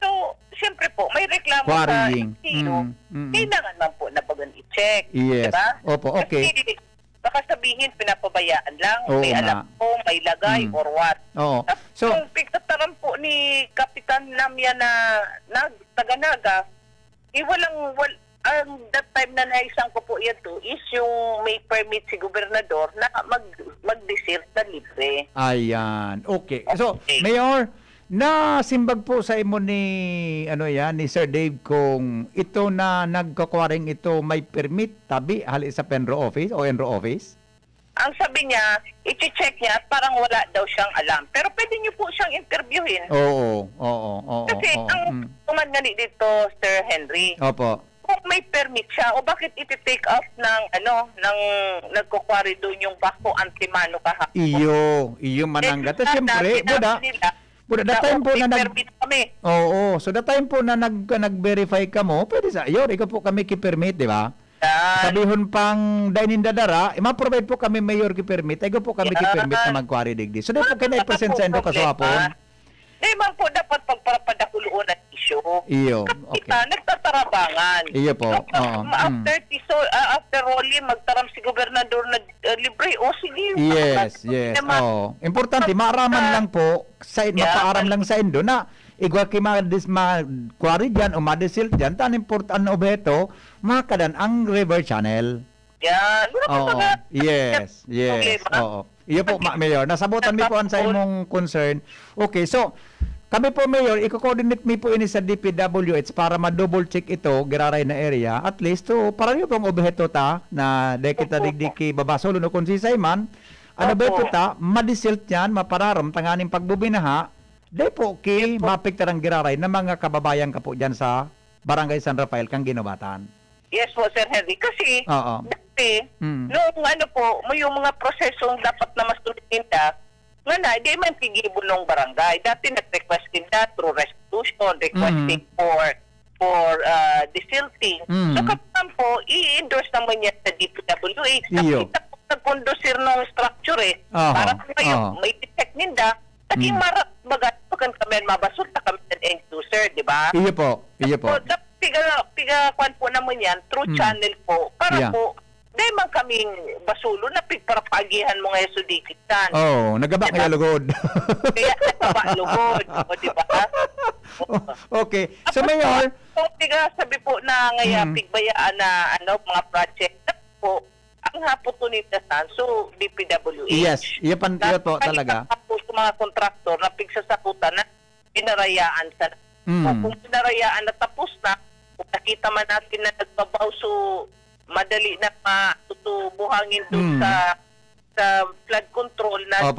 J: So, siyempre po, may reklamo
F: Quarrying.
J: sa sino. Kailangan man po na bagan i-check.
F: Yes.
J: Diba?
F: Opo, okay.
J: Kasi baka sabihin, pinapabayaan lang.
F: Oo
J: may
F: nga.
J: alam po, may lagay or what.
F: Oo.
J: So,
F: So,
J: yung pigtataran po ni Kapitan Lamia na Taganaga, that time na naisang ko po yan to is yung may permit si gobernador na mag-desert na libre.
F: ayan. Okay. So, Mayor, nasimbag po sa imo ni Sir Dave kung ito na nagkakwaring ito may permit tabi hali sa Penro office o Enro office?
J: Ang sabi niya, i-check niya at parang wala daw siyang alam. Pero pwede niyo po siyang interviewin.
F: Oo.
J: Kasi ang tuman nga dito, Sir Henry,
F: Opo.
J: kung may permit siya, o bakit iti-take off ng nagkukwari doon yung bako antimano kahapon?
F: Iyo manangga. Tapos siyempre, Buda, that time po na
J: permit kami.
F: Oo. So that time po na nag-verify ka mo, pwede sa iyo, ikaw po kami ki-permit, di ba? Sabihon pang dine in dadara, ma-provide po kami mayor ki-permit, ikaw po kami ki-permit na mag-quarry digdi. So dapat po kaya i-present sa endo kaswapon.
J: Man po dapat pagparapadakuluan at isyo.
F: Iyo.
J: Kita, nagtatarabangan.
F: Iyo po.
J: After Rolly, magtaram si gobernador na libre. O sige.
F: Yes. Oo. Importante, maaraman lang po, mapaaram lang sa endo na igwa ki ma-quarry dyan o ma-desilt dyan, tan important objeto, makadan ang river channel.
J: Yan.
F: Oo. Yes. Oo. Iyo po, Mayor. Nasabutan mi po ang sa imong concern. Okay, so, kami po, Mayor, i-coordinate mi po ini sa DPWH para ma-double check ito, giraray na area. At least, para nyo pong objeto ta, na dekita digdiki babasolo no kung sisay man, ano ba ito ta, madisilt yan, mapararam, tanganing pagbubinaha, de po ki, mapiktarang giraray na mga kababayan ka po dyan sa Barangay San Rafael kang ginubatan.
J: Yes po, Sir Henry. Kasi, dati, nung may yung mga prosesong dapat na mas tulitinda, nga na, di man tigibon ng barangay. Dati nag-request nila through restitution, requesting for desilting. So, kapag po, i-endorse naman yan sa DPWH. Nakita po nag-conducir ng structure para ngayon, may detect ninda, naging marat kan kami mabasot na kami ng end user, di ba?
F: Iyo po.
J: So, piga-kwan po naman yan through channel po. Para po, di man kaming basulo na pigparapagihan mo ngayon sudikitan.
F: Nagaba kaya lugod.
J: Kaya nagaba lugod. O, di ba?
F: Okay. So, Mayor,
J: kung sabi po na ngayon pigbayaan na mga project na po, ang hapon to nitasan, so DPWH.
F: yes. Iyo po talaga.
J: Tapos mga kontraktor na pigsasakutan na pinarayaan sa kung pinarayaan na tapos na, kung nakita man natin na nagbabaw, so madali na matutubuhangin doon sa flood control na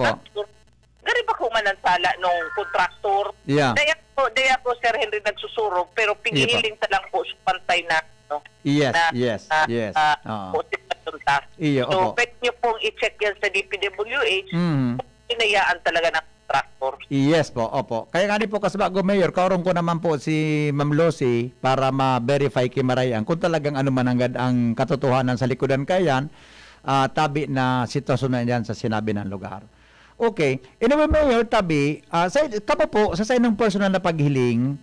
J: gari ba kung manansala nung kontraktor? Daya po, Sir Henry, nagsusurog, pero pingihiling ta lang po sa pantay na
F: Yes.
J: So, pwede nyo pong i-check yan sa DPWH kung pinayaan talaga ng tractor.
F: Yes po, opo. Kaya nga po kasbago, Mayor, kaurong ko naman po si Ma'am Lucy para ma-verify kay Marayan kung talagang ano man ang katotohanan sa likodan kayan, tabi na sitwasyon na yan sa sinabi ng lugar. Okay. Anyway, Mayor, tabi, kapa po, sa ng personal na paghiling,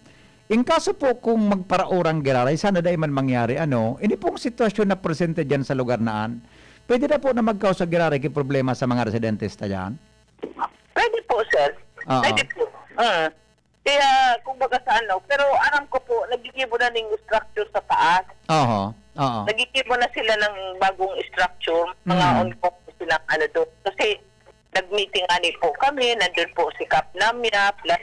F: in kaso po kung magparaurang giraray, sana dahil man mangyari, ini pong sitwasyon na presente dyan sa lugar naan, pwede na po na magkaos sa giraray kay problema sa mga residentes na dyan?
J: Pwede po, sir. Pwede po. Kaya, kung baga sa pero aram ko po, nagigibo na ng structure sa taas.
F: Oo.
J: Nagkikita na sila ng bagong structure, mga on-call silang ano doon. Kasi nag-meeting ani po kami, nandun po si Cap Namia plus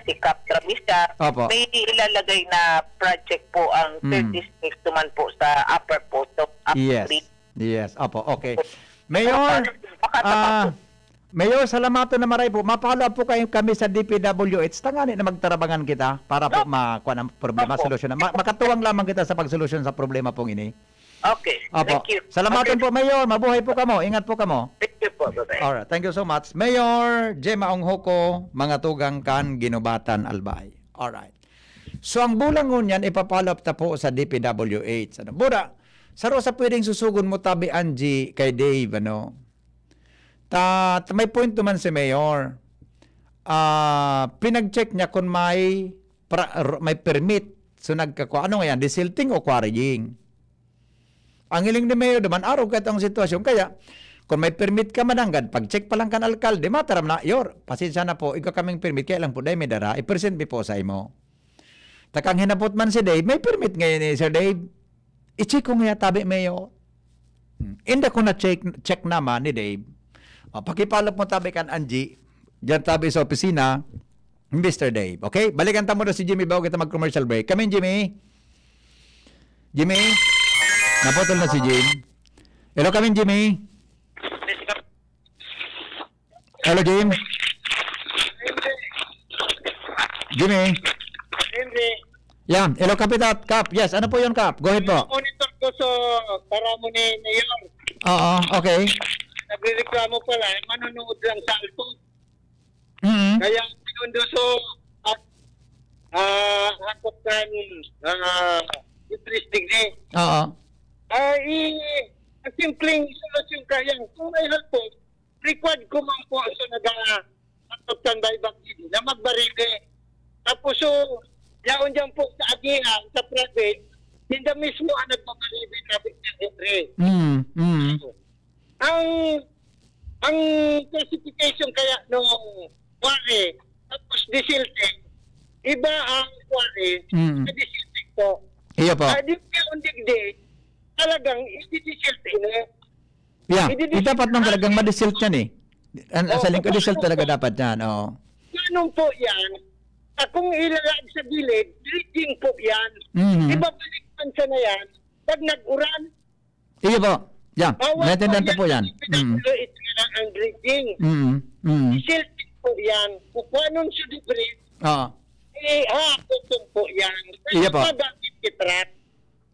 J: si Cap Travisa.
F: Opo.
J: May ilalagay na project po ang third district naman po sa upper po. So,
F: Yes. Yes. Opo, okay. Mayor, Mayor, salamatan na maray po. Mapalo po kayo kami sa DPWH. Tangani na magtarabangan kita para po makuha ng problema, solusyon. Makatuwang lamang kita sa pagsolusyon sa problema pong ini.
J: Okay.
F: Opo.
J: Thank you.
F: Salamatan po, Mayor. Mabuhay po kamo. Ingat po kamo.
J: Thank you po. Bye-bye.
F: Alright, thank you so much. Mayor Gemma Onghoko, mga tugang kan Ginubatan Albay. Alright. So ang bulangon yan ipapalop ta po sa DPWH. Ano? Buda, saro sa pwedeng susugon mo tabi Angie kay Dave, ano? May point naman si Mayor. Pinag-check niya kung may permit. So nagkakuha, ano nga yan? Desilting o quarrying? Ang hiling ni Mayor naman, araw kahit ang sitwasyon. Kaya, kung may permit ka mananggad, pag-check pa lang kan alkalde, mataram na, Yor, pasensya na po, ikaw kaming permit, kaya lang po, dahil may dara, i-present mi po sa imo. Takang hinapot man si Dave, may permit ngayon ni Sir Dave. I-check ko nga tabi, Mayor. Hindi ko na check naman ni Dave. Pakipalap mo tabi kan Angie, dyan tabi sa opisina, Mr. Dave. Okay? Balikan tamo na si Jimmy bago kita mag-commercial break. Come in, Jimmy. Jimmy? Naputol na si Jim. Hello, come in, Jimmy. Hello, Jim. Jimmy.
A: Hindi.
F: Yan. Hello, Kapitat. Kap. Yes. Ano po yun, Kap? Go ahead po.
A: Monitor ko sa para mo ni Mayor.
F: Oo. Okay.
A: Nagreklamo pala, manunood lang sa alto.
F: Mm-hmm.
A: Kaya pinunduso at hakot kan interest degree.
F: Oo.
A: Ang simpleng solusyon kaya kung may halpo, required ko man po sa nag-hakot kan baybang hindi na magbarili. Tapos so, yaon dyan po sa agihan, sa private, hindi mismo ang nagbabarili traffic ng entry. Ang classification kaya nung quarry, tapos desilting, iba ang quarry, sa desilting po.
F: Iyo po.
A: Di kaya kung digdi, talagang i-desilting eh.
F: Yeah. Dapat nang talagang madisilt yan eh. Sa lingkod disilt talaga dapat yan. Oo.
A: Ganun po yan. Kung ilalag sa gilid, dredging po yan. Ibabalikan sa na yan, pag nag-uran,
F: Iyo po. Yeah. Naintindihan ko po yan.
A: Ito lang ang dredging. Silting po yan. Kung anong siya debris,
F: Oo.
A: hakotong po yan.
F: Iya po.
A: Magamit kitrat.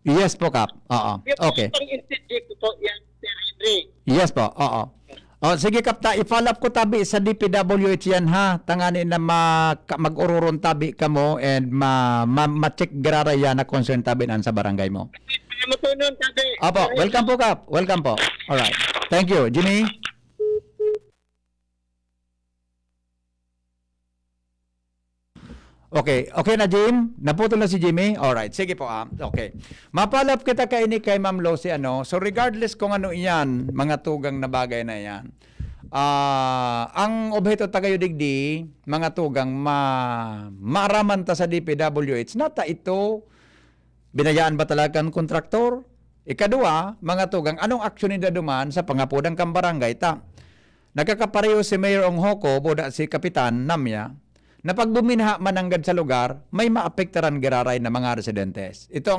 F: Yes po, Kap. Oo. Okay.
A: Pang intensity po yan, Sir Henry.
F: Yes po. Oo. Sige, Kap. I-follow up ko tabi sa DPWH yan, ha? Tanganin na mag-ururon tabi ka mo and ma-check gararay yan na concern tabi nan sa barangay mo.
A: Matunon tabi.
F: Opo. Welcome po, Kap. Welcome po. Alright. Thank you. Jimmy? Okay. Okay na, Jim? Naputol na si Jimmy? Alright. Sige po, Okay. Mapalap kita kaini kay Ma'am Lucy, ano? So, regardless kung ano iyan, mga tugang na bagay na yan, ang objeto tagayo digdi, mga tugang maaraman ta sa DPWH, nata ito, binayaan ba talaga ang kontraktor? Ikadua, mga tugang, anong aksyon nila duman sa pangapudang kambarangay ta? Nagkakapareho si Mayor Onghoko, boda si Kapitan Namya, na pag buminha mananggad sa lugar, may maapektaran giraray na mga residentes. Ito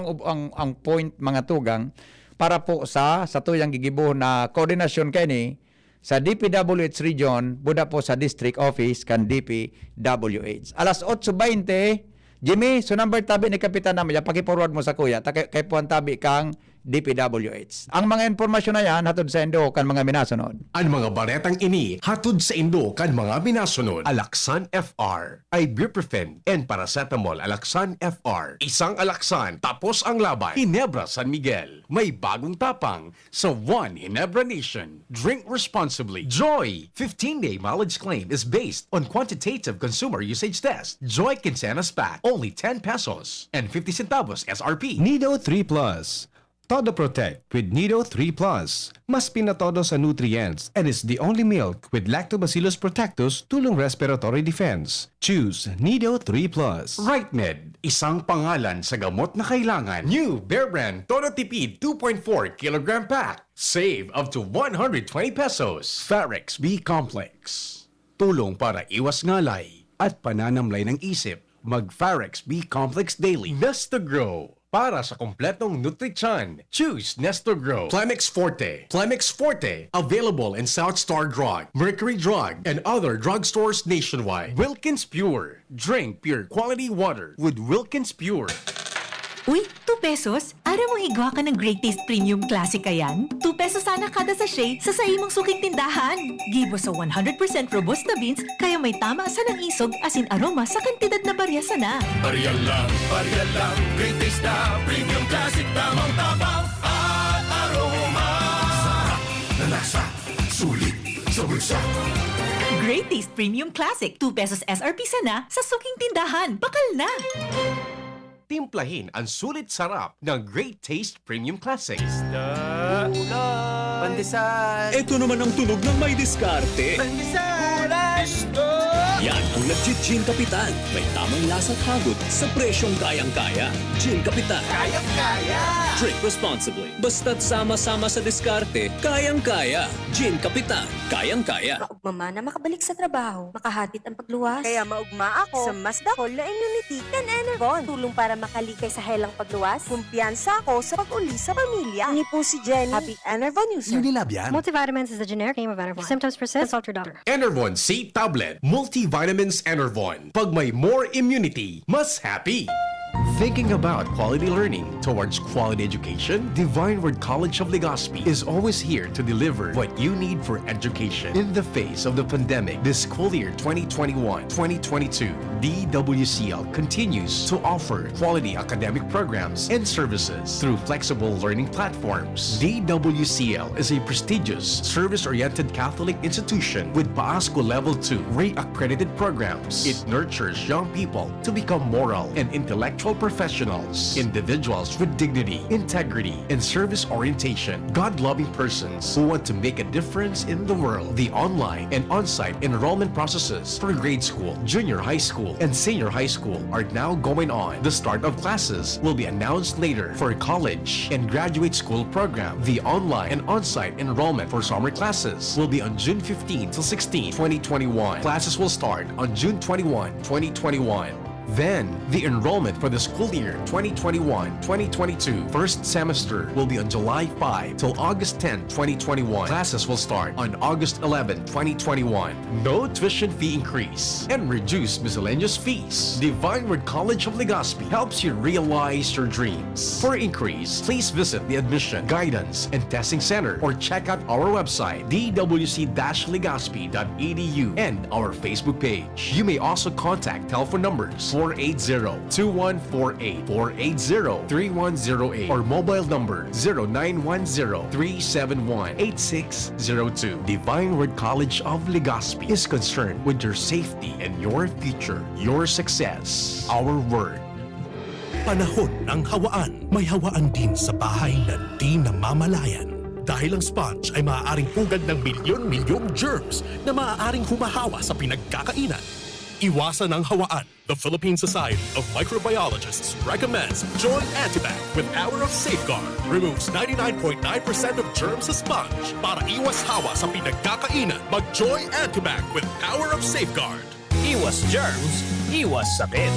F: ang point, mga tugang, para po sa tuyang gigibo na koordinasyon kani sa DPWH region, buda po sa district office kan DPWH. Alas 8:20, Jimmy, so number tabi ni Kapitan Namya, paki-forward mo sa kuya, kay puan tabi kang DPWH. Ang mga impormasyon na yan, hatod sa Indo kan mga minasunod.
G: Ang mga baretang ini, hatod sa Indo kan mga minasunod. Alaksan FR, Ibuprofen, and Paracetamol Alaksan FR. Isang Alaksan, tapos ang laban. Ginebra San Miguel. May bagong tapang sa One Ginebra Nation. Drink responsibly. Joy, 15-day mileage claim is based on quantitative consumer usage test. Joy Quincenas Pack, only 10 pesos and 50 centavos SRP.
H: Nido 3 Plus.
G: Todo Protect with Nido 3 Plus. Mas pinatodo sa nutrients and is the only milk with Lactobacillus protectus tulong respiratory defense. Choose Nido 3 Plus. RightMed, isang pangalan sa gamot na kailangan. New Bear Brand Todo Tipid 2.4 kilogram pack. Save up to 120 pesos. Farex B Complex. Tulong para iwas ngalay at pananamlay ng isip. Mag Farex B Complex Daily. Nesta Grow. Para sa kompletong nutrisyon, choose Nestor Grow. Plemix Forte. Plemix Forte. Available in South Star Drug, Mercury Drug, and other drugstores nationwide. Wilkins Pure. Drink pure quality water with Wilkins Pure.
K: Uy, 2 pesos? Ara mo igwa ka ng Great Taste Premium Classic yan? 2 pesos sana kada sachet sa imong suking tindahan. Gibo sa 100% Robusta beans, kaya may tama sa ng isog asin aroma sa kantidad na baryasa na.
C: Barya lang, Great Taste na Premium Classic, tamang tabang at aroma. Sarap na lasa, sulit sa bulsa.
K: Great Taste Premium Classic, 2 pesos SRP sana sa suking tindahan. Bakal na!
G: Timplahin ang sulit sarap ng Great Taste Premium Classics.
C: Pandesal.
H: Ito naman ang tunog ng may diskarte. Yan ang nag-Gin Kapitan. May tamang lasa at hagod sa presyong kayang-kaya. Gin Kapitan. Kayang-kaya! Drink responsibly. Basta't sama-sama sa diskarte, kayang-kaya. Gin Kapitan. Kayang-kaya.
L: Maugma na makabalik sa trabaho, makahatid ang pagluwas. Kaya maugma ako sa mas dakol na immunity kan Enervon. Tulong para makalikay sa helang pagluwas. Kumpiyansa ako sa pag-uli sa pamilya. Ni po si Jenny, happy Enervon user.
C: Unilab yan.
L: Multivitamins is the generic name of Enervon. If symptoms persist, consult your doctor.
G: Enervon C Tablet. Multivitamins Enervon. Pag may more immunity, mas happy. Thinking about quality learning towards quality education? Divine Word College of Legazpi is always here to deliver what you need for education. In the face of the pandemic, this school year 2021-2022, DWCL continues to offer quality academic programs and services through flexible learning platforms. DWCL is a prestigious, service-oriented Catholic institution with PAASCO Level 2 RAE-accredited programs. It nurtures young people to become moral and intellectual professionals, individuals with dignity, integrity, and service orientation, God-loving persons who want to make a difference in the world. The online and on-site enrollment processes for grade school, junior high school, and senior high school are now going on. The start of classes will be announced later for college and graduate school program. The online and on-site enrollment for summer classes will be on June 15 till 16, 2021. Classes will start on June 21, 2021. Then, the enrollment for the school year 2021-2022 first semester will be on July 5 till August 10, 2021. Classes will start on August 11, 2021. No tuition fee increase and reduced miscellaneous fees. Divine Word College of Legazpi helps you realize your dreams. For increase, please visit the Admission, Guidance, and Testing Center or check out our website dwc-legazpi.edu and our Facebook page. You may also contact telephone numbers 480-2148, 480-3108, or mobile number 0910-371-8602. Divine Word College of Legazpi is concerned with your safety and your future, your success, our word.
B: Panahon ng hawaan. May hawaan din sa bahay na di namamalayan. Dahil ang sponge ay maaaring pugad ng milyon-milyong germs na maaaring humahawa sa pinagkakainan. Iwasan ang hawaan. The Philippine Society of Microbiologists recommends Joy Antibac with Power of Safeguard. Removes 99.9% of germs sa sponge. Para iwas hawa sa pinagkakainan, mag-Joy Antibac with Power of Safeguard.
C: Iwas germs, iwas sakit.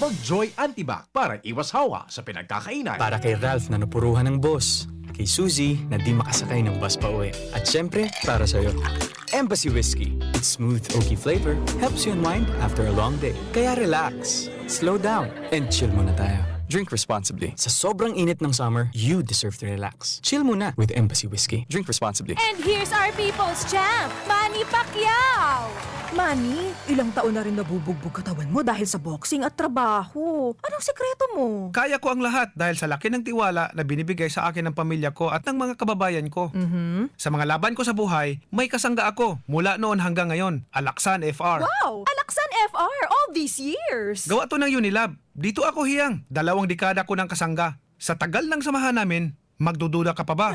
G: Mag-Joy Antibac para iwas hawa sa pinagkakainan.
M: Para kay Ralph na napuruhan ng boss. Kay Suzy na di makasakay ng bus pa uwi. At syempre, para sa'yo. Embassy Whiskey. Its smooth, oaky flavor helps you unwind after a long day. Kaya relax, slow down, and chill muna tayo. Drink responsibly. Sa sobrang init ng summer, you deserve to relax. Chill muna with Embassy Whiskey. Drink responsibly.
L: And here's our people's champ, Manny Pacquiao! Manny, ilang taon na rin nabubugbog katawan mo dahil sa boxing at trabaho. Anong sekreto mo?
N: Kaya ko ang lahat dahil sa laki ng tiwala na binibigay sa akin ng pamilya ko at ng mga kababayan ko. Sa mga laban ko sa buhay, may kasangga ako mula noon hanggang ngayon. Alaksan FR.
L: Wow! Alaksan FR all these years!
N: Gawa to ng Unilab. Dito ako hiyang. 2 dekada ko ng kasangga. Sa tagal ng samahan namin, Magdududa ka pa ba?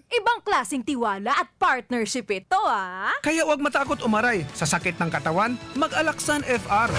L: Ibang klaseng tiwala at partnership ito, ah.
N: Kaya huwag matakot umaray. Sa sakit ng katawan, mag-Alaxan FR.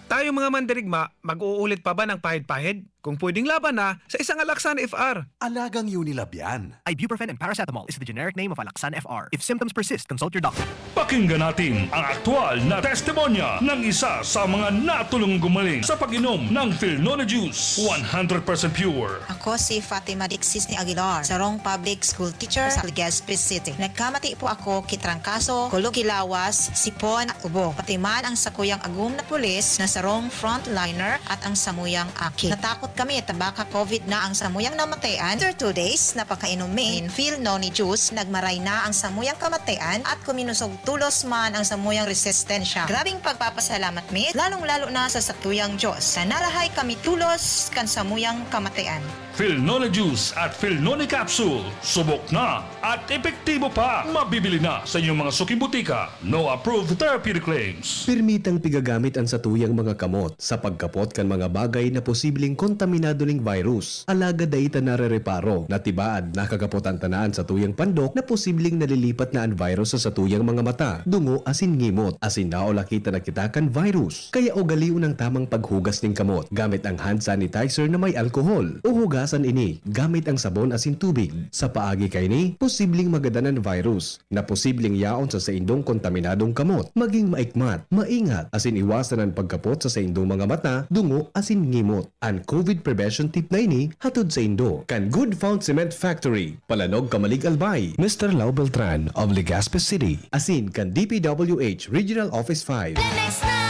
N: Tayo mga mandirigma, mag-uulit pa ba ng pahid-pahid? Kung pwedeng laban na sa isang Alaxan FR.
B: Alagang Unilab yan.
H: Ibuprofen and paracetamol is the generic name of Alaxan FR. If symptoms persist, consult your doctor.
C: Pakinggan natin ang aktwal na testimonya ng isa sa mga natulong gumaling sa pag-inom ng Philnona Juice. 100% pure.
O: Ako si Fatima Dixis ni Aguilar, sarong public school teacher sa Legazpi City. Nagkamati po ako kitrangkaso, kulugilawas, sipon at ubo. Pati man ang sakuyang agum na pulis na sarong frontliner at ang samuyang aki. Natakot kami at baka COVID na ang samuyang namatayan. After 2 days, napakainom min Philnona Juice, nagmaray na ang samuyang kamatayan at kuminusog tulos man ang samuyang resistensya. Grabing pagpapasalamat mi, lalong-lalo na sa satuyang Diyos. Sa narahay kami tulos kan samuyang kamatayan.
C: Philnona Juice at Philnona Capsule. Subok na at epektibo pa. Mabibili na sa inyong mga suki-butika. No approved therapeutic claims.
H: Permitang pigagamit ang satuyang mga kamot sa pagkapot kan mga bagay na posibleng kontaminado ning virus. Alaga dayta narereparo na tibaad nakagapot ang tanaan sa tuyang pandok na posibleng nalilipat na ang virus sa satuyang mga mata, dungo asin ngimot, asin naola kita nakitakan virus. Kaya ugaliw ng tamang paghugas ning kamot gamit ang hand sanitizer na may alkohol o hugasan ini gamit ang sabon asin tubig. Sa paagi kay ni, posibleng magadanan virus na posibleng yaon sa indong kontaminadong kamot. Maging maikmat, maingat asin iwasan ang pagkapot sa indong mga mata, dungo asin ngimot. Ang COVID prevention tip na ini hatod sa indo kan Good Found Cement Factory, Palanog, Kamalig, Albay, Mr. Lau Beltran of Legazpi City, asin kan DPWH Regional Office 5.
J: Lemex na!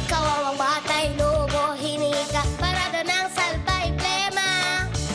J: Kawawang batay, lobo, hinika, parada ng salbay, plema.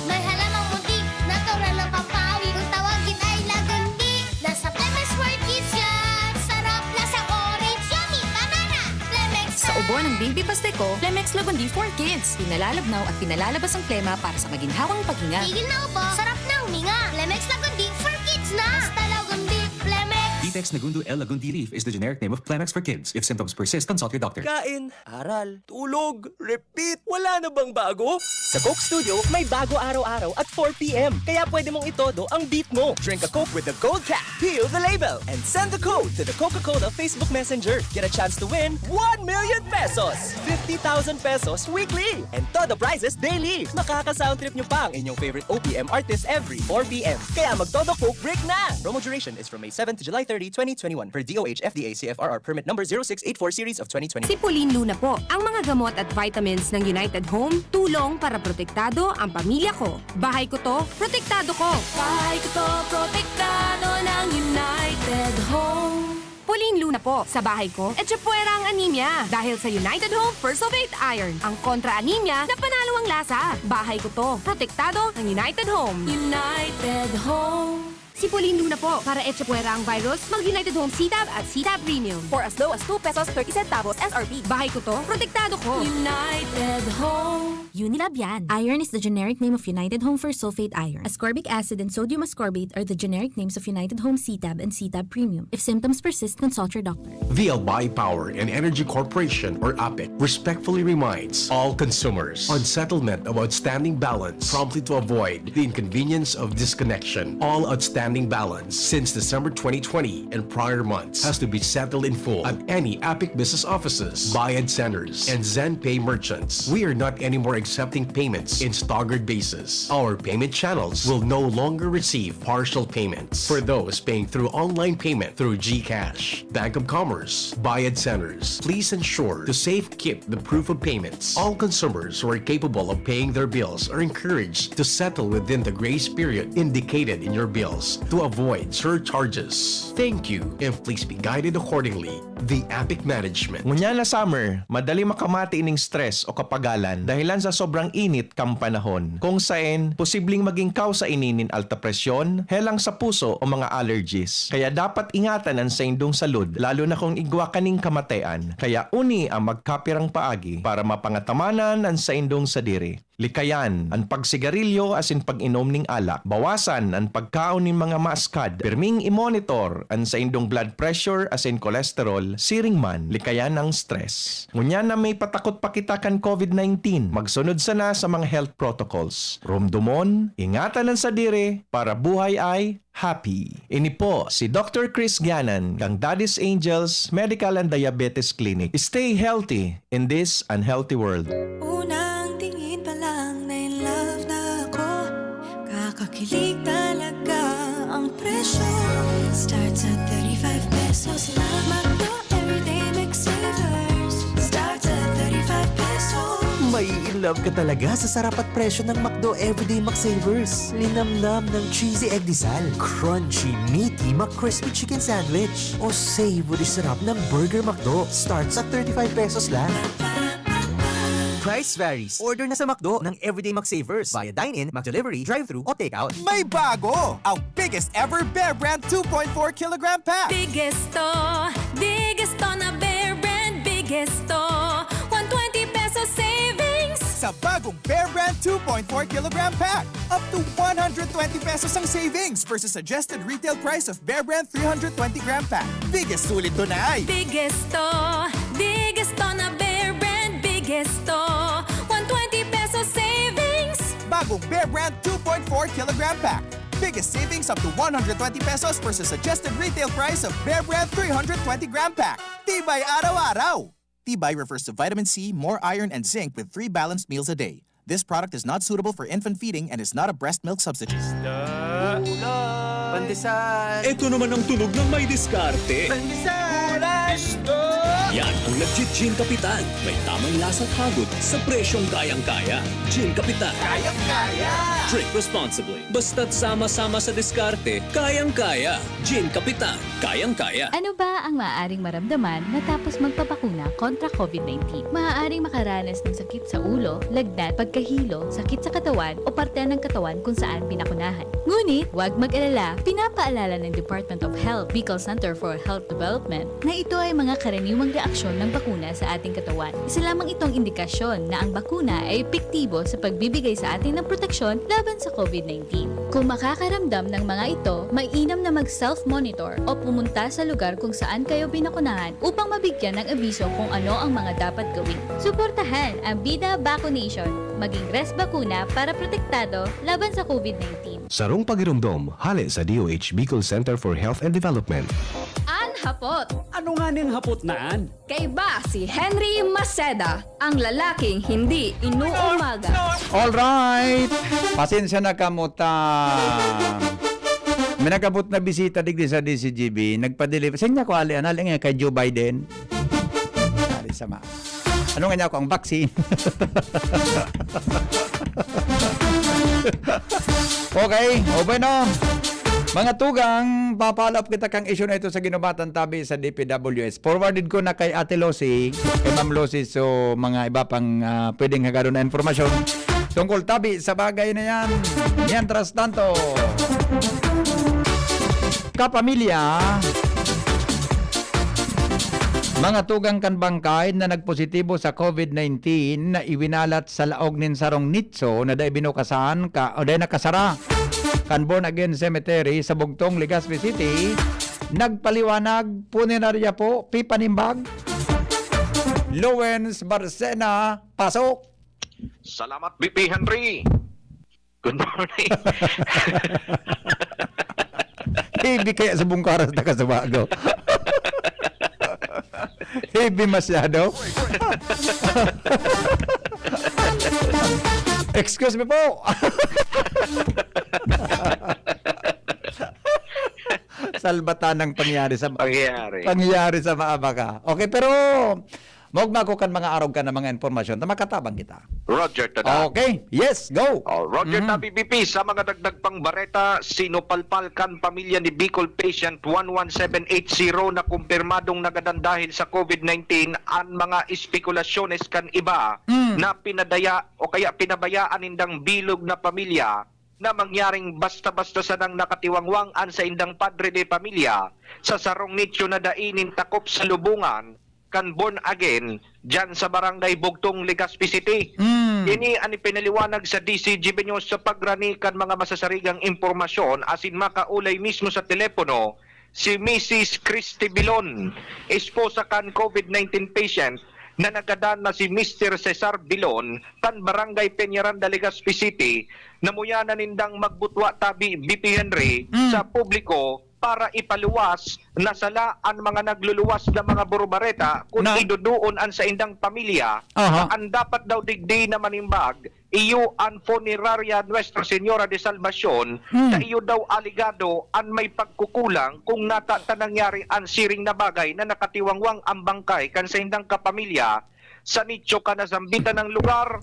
J: May halamang muntik, natural ng pampawi, kung tawagin ay lagandi. Nasa Lemex for Kids yan! Sarap na sa orange, yummy, banana! Lemex na!
K: Sa ubo ng baby pasteco, Lemex Lagundi for Kids. Pinalalabnaw at pinalalabas ang plema para sa maginhawang paghinga.
J: Tigil na upo, sarap na huminga. Lemex Lagundi for Kids na! Basta Lagundi, Lemex!
M: Vitex Nagundu L. Lagundi Leaf is the generic name of Plemex for kids. If symptoms persist, consult your doctor.
H: Kain, aral, tulog, repeat. Wala na bang bago? Sa Coke Studio, may bago araw-araw at 4 p.m. Kaya pwede mong itodo ang beat mo. Drink a Coke with the gold cap, peel the label, and send the code to the Coca-Cola Facebook Messenger. Get a chance to win 1 million pesos, 50,000 pesos weekly, and todo prizes daily. Makaka-sound trip nyo pa ang inyong favorite OPM artist every 4 p.m. Kaya magtodo Coke break na! Promo duration is from May 7 to July 30, 2021 per DOH FDA CFRR permit number 0684 series of 2020.
L: Sipulin Luna po, ang mga gamot at vitamins ng United Home, tulong para protektado ang pamilya ko. Bahay ko to, protektado ko. Bahay ko to, protektado ng United Home. Pauline Luna po, sa bahay ko, etchepuera ang anemia. Dahil sa United Home First of 8 Iron, ang kontra-anemia na panalo ang lasa. Bahay ko to, protektado ng United Home. United Home. Si Pauline Luna po, para etchepuera ang virus, mag-United Home CTAB at CTAB Premium. For as low as 2 pesos 30 centavos SRP. Bahay ko to, protektado ko. United Home.
K: Unilab yan. Iron is the generic name of United Home for sulfate iron. Ascorbic acid and sodium ascorbate are the generic names of United Home CTAB and CTAB Premium. If symptoms persist, consult your doctor.
G: The Albay Power and Energy Corporation, or APEC, respectfully reminds all consumers on settlement of outstanding balance promptly to avoid the inconvenience of disconnection. All outstanding balance since December 2020 and prior months has to be settled in full at any APEC business offices, Bayad centers, and ZenPay merchants. We are not anymore accepting payments in staggered basis. Our payment channels will no longer receive partial payments for those paying through online payment through GCash, Bank of Commerce, Bayad centers. Please ensure to safe keep the proof of payments. All consumers who are capable of paying their bills are encouraged to settle within the grace period indicated in your bills to avoid surcharges. Thank you, and please be guided accordingly. The APEC Management.
F: Ngunya na summer, madali makamati ining stress o kapagalan dahilan sa sobrang init kang panahon. Kung saan, posibleng maging kausa ininin alta presyon, helang sa puso o mga allergies. Kaya dapat ingatan ang sa indong salud, lalo na kung igwa kaning kamatayan. Kaya uni ang magkapirang paagi para mapangatamanan ang sa indong sadiri. Likayan ang pagsigarilyo asin pag-inom ning alak. Bawasan ang pagkaon ning mga maaskad. Pirming i-monitor ang sa indong blood pressure asin cholesterol, siring man, likayan ang stress. Ngunya na may patakot pa kita kan COVID-19, magsunod
G: Sunod sana sa mga health protocols. Rumdumon, ingatan ng sadire para buhay ay happy. Ini po si Dr. Chris Ganan ng Daddy's Angels Medical and Diabetes Clinic. Stay healthy in this unhealthy world.
K: Unang tingin pa lang na in love na ako. Kakakilig talaga ang presyo. Starts at 35 pesos lang. Magdo everyday McSavers. Starts at 35 pesos.
H: May in love ka talaga sa sarap at presyo ng McDo Everyday McSavers. Linamnam ng cheesy egg disal, crunchy, meaty McCrispy chicken sandwich, o savory sarap ng Burger McDo. Starts at 35 pesos lang. Price varies. Order na sa McDo ng Everyday McSavers via dine-in, McDelivery, drive-thru o take-out.
C: May bago! Ang biggest ever Bear Brand 2.4 kilogram pack!
K: Biggest to na Bear Brand. Biggest to, 120 pesos savings.
C: Sa bagong Bear Brand 2.4 kilogram pack, up to 120 pesos ang savings versus suggested retail price of Bear Brand 320 gram pack. Biggest sulit doon ay
K: Biggest to na Bear Brand. Biggest to, 120 pesos savings.
C: bagong Bear Brand 2.4 kilogram pack. Biggest savings up to 120 pesos versus suggested retail price of Bear Brand 320 gram pack. Tibay araw-araw! Tibay refers to vitamin C, more iron, and zinc with 3 balanced meals a day. This product is not suitable for infant feeding and is not a breast milk substitute.
H: Pandesal!
B: Ito naman ang tunog ng may diskarte. Yan ang legit Gin Kapitan. May tamang lasa at hagod sa presyong kayang-kaya. Gin Kapitan. Kayang-kaya! Drink responsibly. Basta't sama-sama sa diskarte, kayang-kaya. Gin Kapitan. Kayang-kaya.
K: Ano ba ang maaaring maramdaman matapos magpapakuna kontra COVID-19? Maaaring makaranas ng sakit sa ulo, lagnat, pagkahilo, sakit sa katawan o parte ng katawan kung saan pinakunahan. Ngunit, huwag mag-alala. Pinapaalala ng Department of Health, Bicol Center for Health Development, na ito ay mga karaniwang reaksyon ng bakuna sa ating katawan. Isa lamang itong indikasyon na ang bakuna ay epektibo sa pagbibigay sa atin ng proteksyon laban sa COVID-19. Kung makakaramdam ng mga ito, mainam na mag-self-monitor o pumunta sa lugar kung saan kayo binakunahan upang mabigyan ng abiso kung ano ang mga dapat gawin. Suportahan ang Bida Vaccination. Maging rest bakuna para protektado laban sa COVID-19.
G: Sarong pagirumdom, hali sa DOH Bicol Center for Health and Development.
K: Hapot.
H: Ano nga niyang hapot naan?
K: Kay ba si Henry Maceda, ang lalaking hindi inuumaga.
F: Alright! Pasensya na kamuta. May nagabot na bisita digdi sa DCGB. Nagpa-deliver. Saan niya ko alian nga kay Joe Biden? Sari sama. Ano nga niya ko ang vaccine? Okay, o bueno. Mga tugang, papalap kita kang issue na ito sa ginubatan tabi sa DPWS. Forwarded ko na kay Ate Losi, kay Ma'am Losi, so mga iba pang pwedeng hagado na informasyon tungkol tabi sa bagay na yan. Mientras tanto, kapamilya, mga tugang kanbangkay na nagpositibo sa COVID-19 na iwinalat sa laog nin sarong nitso na day binukasan o day nakasara kan Born Again Cemetery sa Bugtong, Legazpi City, nagpaliwanag punerarya po Pipanimbag Lawrence Barcena. Pasok.
I: Salamat, BP Henry. Good morning.
F: Heavy kaya sa bungkaras na kasabago. Heavy masyado. Excuse me po. Salbatan ng pangyari sa maaba ka. Okay, pero magmago kan mga araw ka ng mga informasyon na makatabang kita.
I: Roger, tada.
F: Okay, yes, go.
I: Roger na, PPP. Sa mga dagdag pang bareta, sinupalpal kan pamilya ni Bicol patient 11780 na kumpirmadong nagadan dahil sa COVID-19 ang mga espekulasyones kan iba na pinadaya o kaya pinabayaan indang bilog na pamilya na mangyaring basta-basta sa nang nakatiwangwangan sa indang padre de pamilya sa sarong nityo na dainin takop sa lubungan kan Born Again dyan sa barangay Bugtong, Legazpi City. Ini ani pinaliwanag sa DCGB News sa pagrani kan mga masasarigang impormasyon asin makaulay mismo sa telepono si Mrs. Christy Bilon, esposa kan COVID-19 patient na nagadan na si Mr. Cesar Bilon kan Barangay Peñaranda, Legazpi City na muya na nindang magbutwa tabi BP Henry sa publiko para ipaluwas na sala ang mga nagluluwas na mga burubareta kung iduduon an sa indang pamilya na ang dapat daw digdi na manimbag iyo ang funeraria Nuestra Señora de Salvacion na iyo daw aligado an may pagkukulang kung nangyari ang siring na bagay na nakatiwangwang ang bangkay kan sa indang kapamilya sa nicho ka na zambitan ng lugar.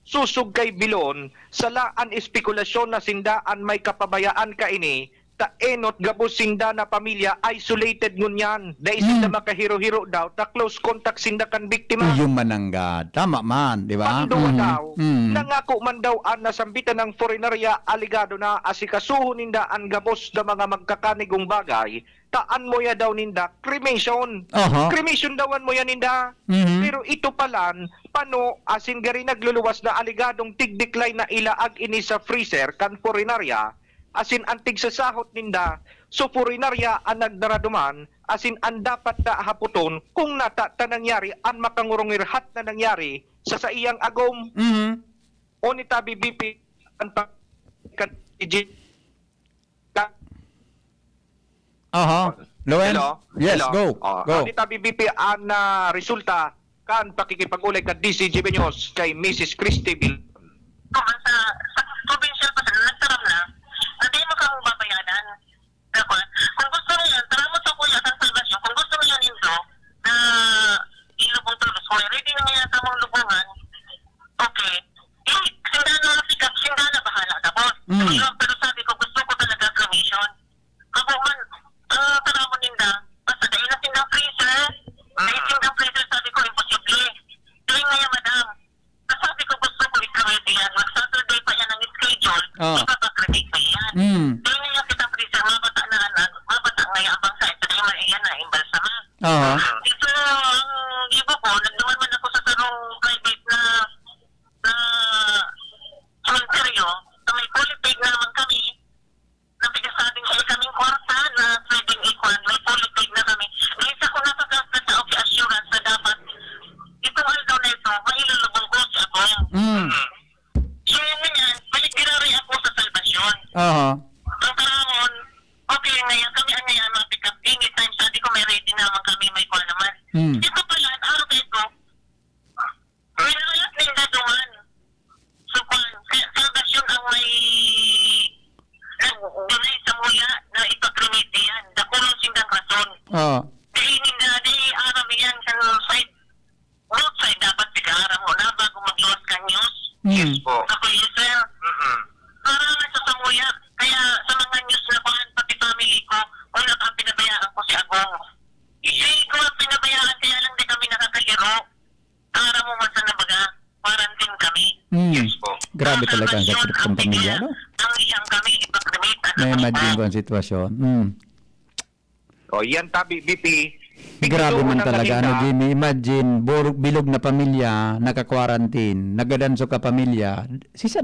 I: Susug kay Bilon salaan espekulasyon na sindaan may kapabayaan ka ini ta enot gabos sinda na pamilya isolated ngunyan dahil sinda makahiro-hiro daw ta close contact sinda kan biktima.
F: Yung mananggad. Tama man, di ba?
I: Panduwa daw, nangako man daw ang nasambitan ng foreigneria aligado na asikasuhon ninda ang gabos na mga magkakanigong bagay, taan mo ya daw ninda cremation. Cremation dawan mo ya ninda. Pero ito palan, pano asin gari nagluluwas na aligadong tigdiklay na ilaag ini sa freezer kan foreigneria, asin antig sa sahot ninda, so foreigneria ang nagdaraduman, asin ang dapat na haputon kung nata nangyari ang makangurungirhat na nangyari sa iyang agom. O ni tabi BP ang
F: Lowen?
I: Hello?
F: Yes,
I: Hello?
F: go.
I: Ni tabi BP ang resulta kan pakikipag-ulay ka DCGB News kay Mrs. Christy Bill.
J: Sa provincial pa nagtaram na, hindi mo kang babayanan. Kung gusto mo yan, tara mo sa kuya kang salvasyon. Kung gusto mo yan nito, na ilubong tulog ko, ready na nga tamang lubungan, okay. Sinda na sikap, sinda na bahala. Tapos, pero sabi ko, gusto ko talaga cremation. Ako man, tara mo ninda, basta dahil na sindang freezer, dahil sindang freezer, sabi ko, imposible. Tuwing nga yan, madam. Sabi ko, gusto ko i-cremate yan. Mag-Saturday pa yan ang schedule, ipapag-cremate pa yan. Dahil nga kita freezer, mabata na anak, mabata nga yung abang sa ito, dahil maiyan na, imbalsama. Dito, ang ibo ko, nagduman man ako sa tarong private na cemetery, na may polypeg na naman kami, nabigasabing sa kaming kwarta na pwedeng ikuan, may polypeg na kami. Isa ko napagasta sa okay assurance na dapat itong aldaw na ito, mailulubong ko sa ako. So yun nga yan, balik dinari ako sa salvasyon. Ang karamon, okay ngayon, kami ang ngayon ma-pick up anytime, sabi ko may ready naman kami, may call naman. Ito pala, araw na ito, minalat ninda duman. So salvasyon ang may nag-donay sa muya na ipakremate yan. Dakulong sindang rason. Dahil ninda, dahil aram yan sa side, outside dapat sigaram mo na bago mag-loss ka news.
I: Yes po.
J: Ako yun, sir. Para naman sa samuya, kaya sa mga news na kuhan, pati family ko, wala kang pinabayaan ko si Agong. Hindi ko ang pinabayaan, kaya lang di kami nakakahiro. Para mo man sa nabaga, quarantine kami.
I: Yes po.
F: Grabe talaga ang sakit ng pamilya, no?
J: Ang iyang kami ipakremate.
F: May imagine ko ang sitwasyon.
I: O yan tabi BP.
F: Grabe man talaga, ano Jimmy, imagine, bilog na pamilya, naka-quarantine, nagadanso ka pamilya,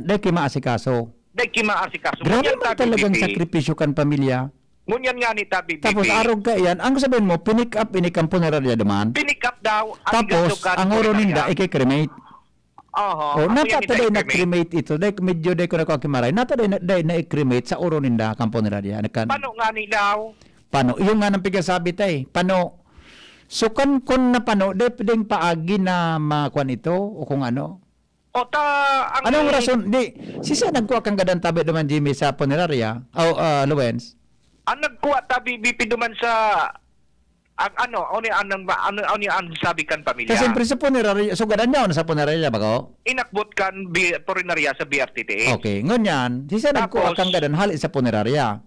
F: dahil kayo maasikaso.
I: Dahil kimaasikaso.
F: Grabe man talagang sakripisyo kan pamilya.
I: Ngunyan nga ni tabi BP.
F: Tapos arog ka yan, ang sabihin mo, pinick up ini kang punerarya naman.
I: Pinick up daw.
F: Tapos, ang oro ninda, ikikremate. Nataday na cremate ito. Dahil medyo dahil ko nakukimaray. Nataday na i-cremate sa oro ninda kang punerarya.
I: Paano nga ni daw?
F: Paano? Yung nga nang pigasabi tayo. Paano? So, kun na paano, dahil pwedeng paagi na makuan ito o kung ano? Anong rason? Sisa nagkuha kang gadang tabi naman, Jimmy, sa punerarya? Lawrence?
I: Ang nagkuha tabi BP duman sa ang sabi kan pamilya.
F: Kasi siyempre sa punerarya, so gadan niya sa punerarya ba ko?
I: Inakbot kan punerarya sa BRTT.
F: Okay, ngunyan, sisa nagkuha kang gadan hali sa punerarya.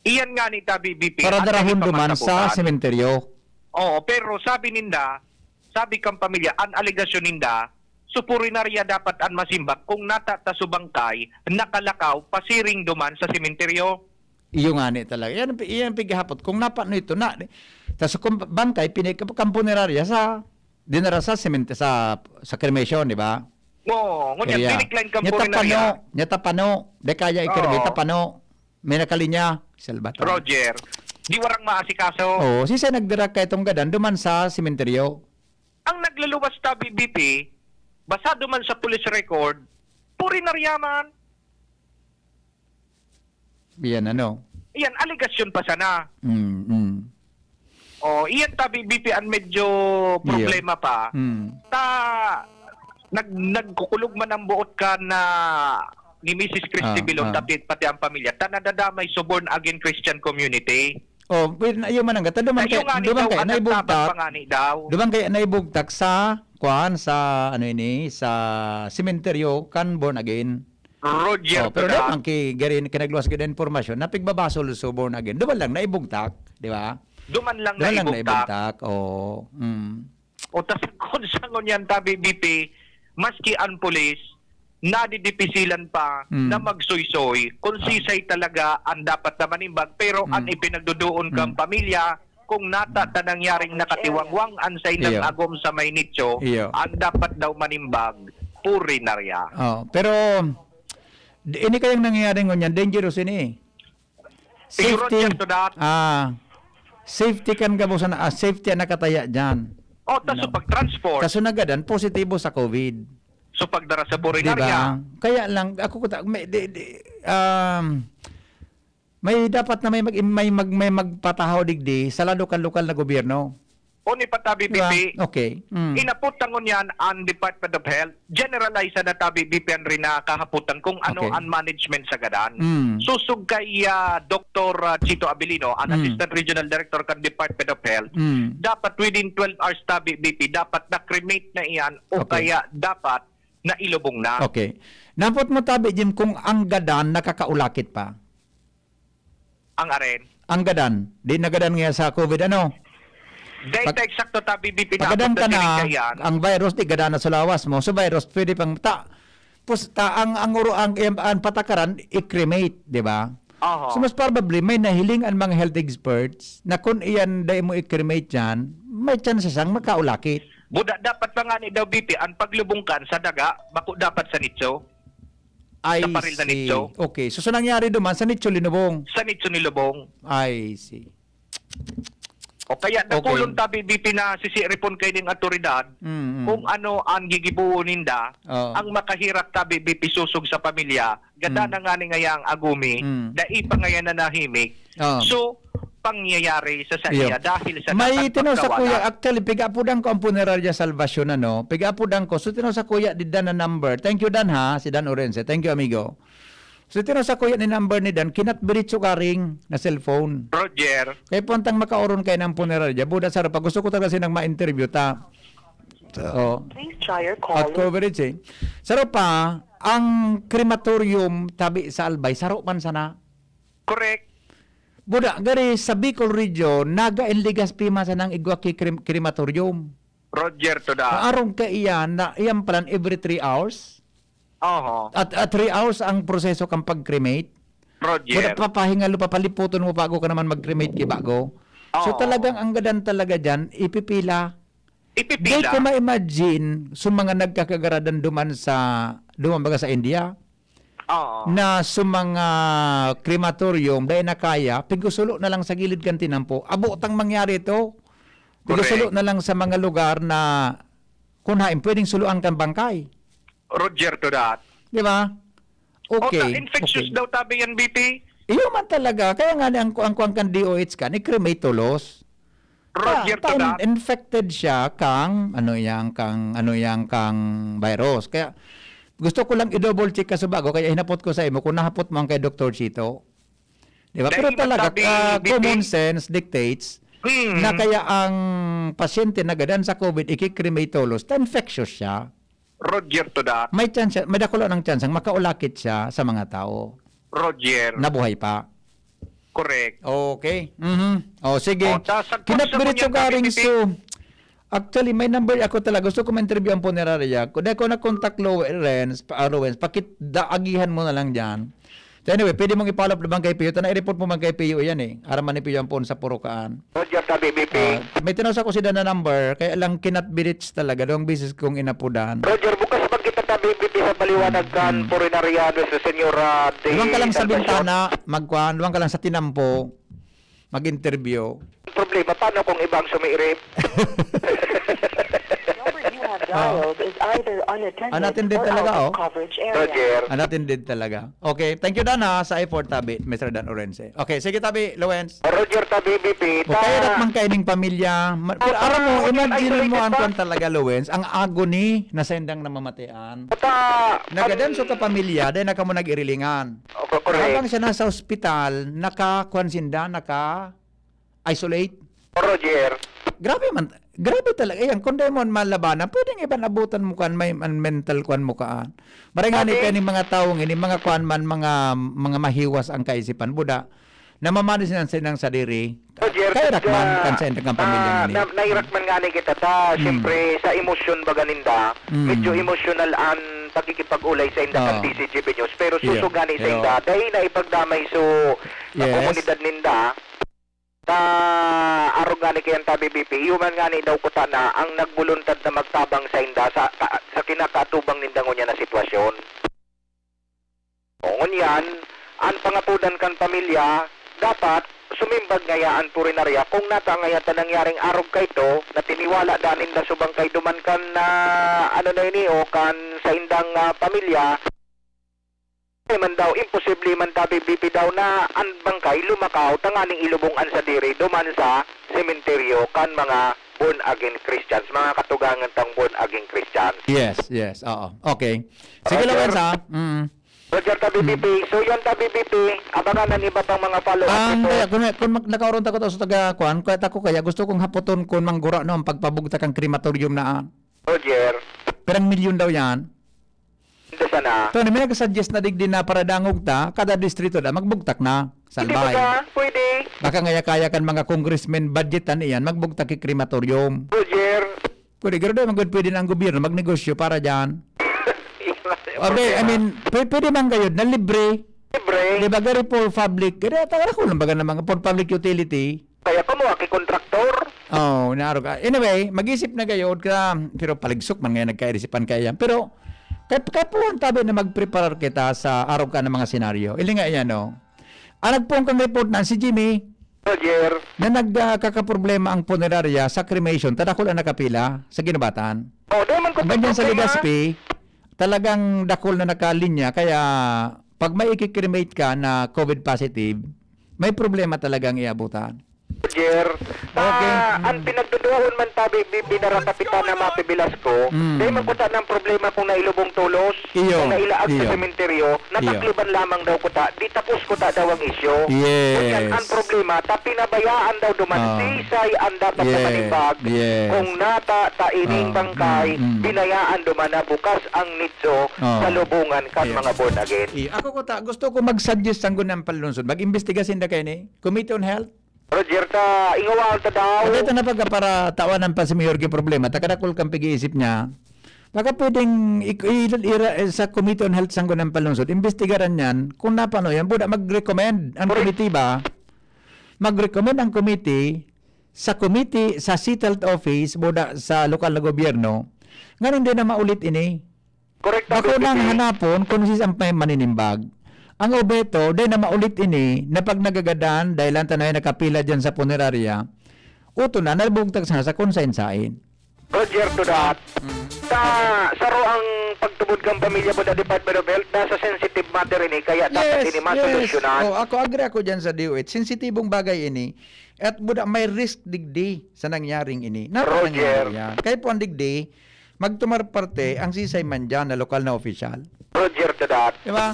I: Iyan nga ni tabi BP.
F: Para darahon duman sa sementeryo.
I: Oo, pero sabi ninda, sabi kang pamilya, ang aligasyon ninda, supurinarya dapat ang masimbak kung natatasubangkay, nakalakaw, pasiring duman sa sementeryo.
F: Iyo nga ni talaga. Yan pigihapot. Kung napano ito na, tas kung bangkay, pinikakampunerarya sa dinara sa cremation, di ba?
I: Oo, ngunyan, pinikline kampunerarya.
F: Nyata pano, de kaya ikirmita pano, may nakalinya, Salvatore.
I: Roger, di warang maasikaso.
F: Oo, sisa nagdira ka itong gadan, duman sa sementeryo.
A: ang nagluluwas tabi BP, basado man sa police record, puri naryaman.
F: Yan ano.
A: Iyan, aligasyon pa sana. O, iyan tabi BP ang medyo problema pa. Nagkukulog man ang buot ka na ni Mrs. Christy Bilon, pati ang pamilya, nadadamay suborn again Christian community.
F: Oh, yung manangga, duman kaya naibugtak sa sa sementeryo kan born again.
A: Roger,
F: pero dapat garin kinagluwas gid informasyon na pigbabasol so born again. Duman lang naibugtak, di ba?
A: Duman lang naibugtak. O tas kung sangon yan tabi BP, maski ang police nadidipisilan pa na magsoy-soy kung sisay talaga ang dapat na manimbag, pero ang ipinagduduon kang pamilya kung nata nangyaring nakatiwangwang ansay ng agom sa Maynitso, ang dapat daw manimbag puri narya.
F: Pero ini kayang nangyayari ngunyan, dangerous ini. Safety. Safety kan gabusan safety ang nakataya dyan.
A: Tas pag-transport.
F: Kaso nagadan positibo sa COVID.
A: So pagdara sa Burinarya.
F: Diba? Kaya lang ako may dapat na may magpatahaw digdi sa lokal na gobyerno.
A: O ni patabi BP.
F: Okay.
A: Inaputangon yan ang Department of Health. Generalize na tabi BP ang rin na kahaputan kung ano ang management sa gadan. Susug kay Dr. Chito Abilino, ang Assistant Regional Director ng Department of Health. Dapat within 12 hours tabi BP, dapat na-cremate na iyan o kaya dapat na ilubong na.
F: Okay. Napot mo tabi, Jim, kung ang gadan nakakaulakit pa.
A: Ang aren?
F: Ang gadan. Di nagadan nga sa COVID, ano?
A: Dahil eksakto tabi BP na
F: pagadan ka na, ang virus di gadan na sa lawas mo. So virus, pwede pang ang patakaran, i-cremate, di ba? So mas probably, may nahiling ang mga health experts na kung iyan dahil mo i-cremate dyan, may chance siyang makaulakit.
A: Buda, dapat pa nga ni daw BP, ang paglubungkan sa daga, bako dapat sa nitso.
F: I
A: sa paril na nitso.
F: Okay, so nangyari duman, sa nitso linubong?
A: Sa nitso nilubong.
F: I see.
A: O kaya nakulong tabi BP na sisiripon kayo ng autoridad kung ano ang gigibuo ninda, ang makahirap tabi BP susog sa pamilya, ganda na nga ni ngayang agumi, dai pa ngayon na nahimik. So, pangyayari sa iya dahil sa
F: may tinaw sa kuya, actually piga-apudang ko ang Punerarya Salvacion, ano, piga-apudang ko, so tinaw sa kuya di Dan na number, thank you Dan ha, si Dan Orense, thank you amigo. So tinaw sa kuya ni number ni Dan, kinatbiritso ka ring na cellphone.
A: Roger.
F: Kaya puntang makauron kayo ng Punerarya, buda sarap, pag gusto ko talaga sinang ma-interview ta.
J: Please try your call.
F: At coverage eh. Sarap pa, ang crematorium tabi sa Albay, sarap man sana.
A: Correct.
F: Buda, gari sa Bicol region, naga-enligas pima sa nang igwaki crematorium.
A: Roger to da.
F: Naarong ka iyan, na iyan plan every 3 hours. At 3 hours ang proseso kang pag-cremate.
A: Roger.
F: Buda, papahingalo, papaliputon mo bago ka naman mag-cremate kibago. So talagang ang gadan talaga dyan, ipipila. Di ko ma-imagine sa mga nagkakagaradan duman baga sa India. Na sa mga crematorium dahil na kaya, pigusulo na lang sa gilid kan tinampo. Abotang mangyari ito. Pigusulo na lang sa mga lugar na kunain, pwedeng suluan kang bangkay.
A: Roger to that.
F: Di ba? Okay.
A: Infectious daw tabi yan, BP?
F: Iyo man talaga. Kaya nga ang kan DOH ka, ni cremate tulos.
A: Roger to that.
F: Infected siya kang virus. Kaya gusto ko lang i-double check ka sa bago, kaya hinapot ko sa imo kung nahapot mo ang kay Dr. Chito. Di ba? Pero talaga, common sense dictates na kaya ang pasyente na gadan sa COVID, ikikremate tulos, infectious siya.
A: Roger to that.
F: May chance, may dakulo ng chance ang makaulakit siya sa mga tao.
A: Roger.
F: Nabuhay pa.
A: Correct.
F: Okay. Sige. Kinatbiritso ka rin so. Actually, may number ako talaga. Gusto ko ma-interview ang Punerarya. Kung ko na-contact Lawrence, pakit-daagihan mo na lang dyan. So anyway, pwede mong i-follow up naman kay Pio. Na-report mo man kay Pio yan eh. Araman ni Pio ang phone sa Purukaan.
A: Roger sa BBP.
F: May tinawag ko si Dan na number, kaya lang kinatbirits talaga. Doong business kong inapudan.
A: Roger, bukas pag kita sa BBP sa paliwanag kan Punerarya sa Senyora de...
F: Luwang ka lang sa bintana, luwang ka lang sa tinampo, mag-interview.
A: Problema, paano kung ibang sumirip?
F: Unattended talaga, oh.
I: Roger.
F: Unattended talaga. Okay, thank you Dan ha, sa effort tabi, Mr. Dan Orense. Okay, sige tabi, Lawrence.
I: Roger tabi BP.
F: Okay, rat man kaining pamilya. Pero aram mo, imagine mo ang kwan talaga, Lawrence, ang agony na sendang namamatian. Nagadenso ka pamilya, dahil naka mo nag-irilingan. Habang siya nasa ospital, naka-kwansinda, naka-isolate.
I: Roger.
F: Grabe talaga yan. Kung di mo malabanan, pwedeng iban abutan mo kan, may mental kwan mo kaan. Maringani ka ni mga taong ini, mga kwan man, mga mahiwas ang kaisipan. Buda, namamanis ng sinang sadiri.
I: Roger,
F: kaya rakman kan sa indang pamilya ni.
I: Nairakman nga ni kita ta, siyempre sa emosyon ba ganinda, medyo emotional ang pagkikipag-ulay sa inda ng DCGB News. Pero susugani sa inda, dahil na ipagdamay so sa komunidad ninda, arog nga ni kayan tabi BP, human nga ni daw kuta na ang nagbuluntad na magtabang sa inda sa kinakatubang nindangon niya na sitwasyon. O ngunyan, ang pangapudan kan pamilya, dapat sumimbag ngayaan purinarya kung nata ngayata nangyaring arog kay to na tiniwala danin na subang kay duman kan na ano na ini o kan sa indang pamilya man daw imposible man tabi BP daw na ang bangkay lumakaw tanganing ilubungan sa diri duman sa sementeryo kan mga born again Christians, mga katugangan tang born again Christians.
F: Yes, oo. Okay. Sige Lawrence ha.
I: Roger tabi BP. So yan tabi BP, abangan ng iba pang mga follow-up ito.
F: Kung nakauron ta ko sa taga kuan, kaya gusto kong hapoton kun manggura no ang pagpabugta kang krematorium na.
I: Roger.
F: Perang milyon daw yan.
I: Hindi sana.
F: To, may nag-suggest na digdi na para dangog ta, kada distrito da magbugtak na. Salbay.
I: Hindi ba? Pwede.
F: Baka ngaya-kaya kan mga congressmen budgetan iyan, magbugtak kay krematorium.
I: Roger.
F: Pwede, gano'n pwede na ang gobyerno magnegosyo para dyan. Okay, I mean, pwede man kayo na libre.
I: Libre.
F: Di ba, gari for public, gari atara ko lang baga na mga for public utility.
I: Kaya ka mo, kontraktor.
F: Oh, naaro ka. Anyway, mag-isip na kayo, pero paligsok man ngayon nagkairisipan kaya. Pero, kahit po ang tabi na mag-prepare kita sa araw ka ng mga senaryo. Ili nga yan, no? Ang nagpuong kang report na si Jimmy,
I: Roger,
F: na nagkakaproblema ang punerarya sa cremation, tadakol ang nakapila sa ginabatan.
I: Oh, daman ko
F: Ganyan sa Legazpi, talagang dakol na nakalinya, kaya pag may ikikremate ka na COVID positive, may problema talagang iabutan.
I: Roger, ang pinagduduhon man tabi binarakapitan na mapibilas ko, dahil magkuta ng problema kung nailubong tulos, kung nailaag sa sementeryo, natakliban lamang daw kuta, di tapos kuta daw ang isyo. Yes. Ang problema, pinabayaan daw duman, sisay ang dapat na manibag, kung nata ining bangkay, binayaan duman na bukas ang nitso sa lubungan kan mga born again.
F: Ako kuta, gusto ko mag-suggest ang gunang palunsod, mag-investigasin na kayo ni Committee on Health.
I: Roger, ta ingawal ta daw.
F: Ito na pagka para tawanan pa si Mayor yung problema, takadakol kang pag-iisip niya, baka pwedeng sa Committee on Health sanggo ng palunsod, investigaran yan, kung napano yan, buda mag-recommend ang committee ba? Mag-recommend ang committee sa City Health Office, buda sa lokal na gobyerno, nga hindi na maulit ini.
I: Correct.
F: Bako nang hanapon kung sisampay maninimbag. Ang obeto, dahil na maulit ini, na pag nagagadan, dahil lang tanay nakapila dyan sa punerarya, uto na, nalbugtag sa konsensain.
I: Roger to that. Saro ang pagtubod kang pamilya mo na Department of Health, nasa sensitive matter ini, kaya dapat ini masolusyonan.
F: Ako agree ako dyan sa DOH. Sensitibong bagay ini, at buda may risk digdi sa nangyaring ini.
I: Roger.
F: Kaya po ang digdi, magtumar parte ang sisay man dyan na lokal na official.
I: Roger to that.
F: Diba?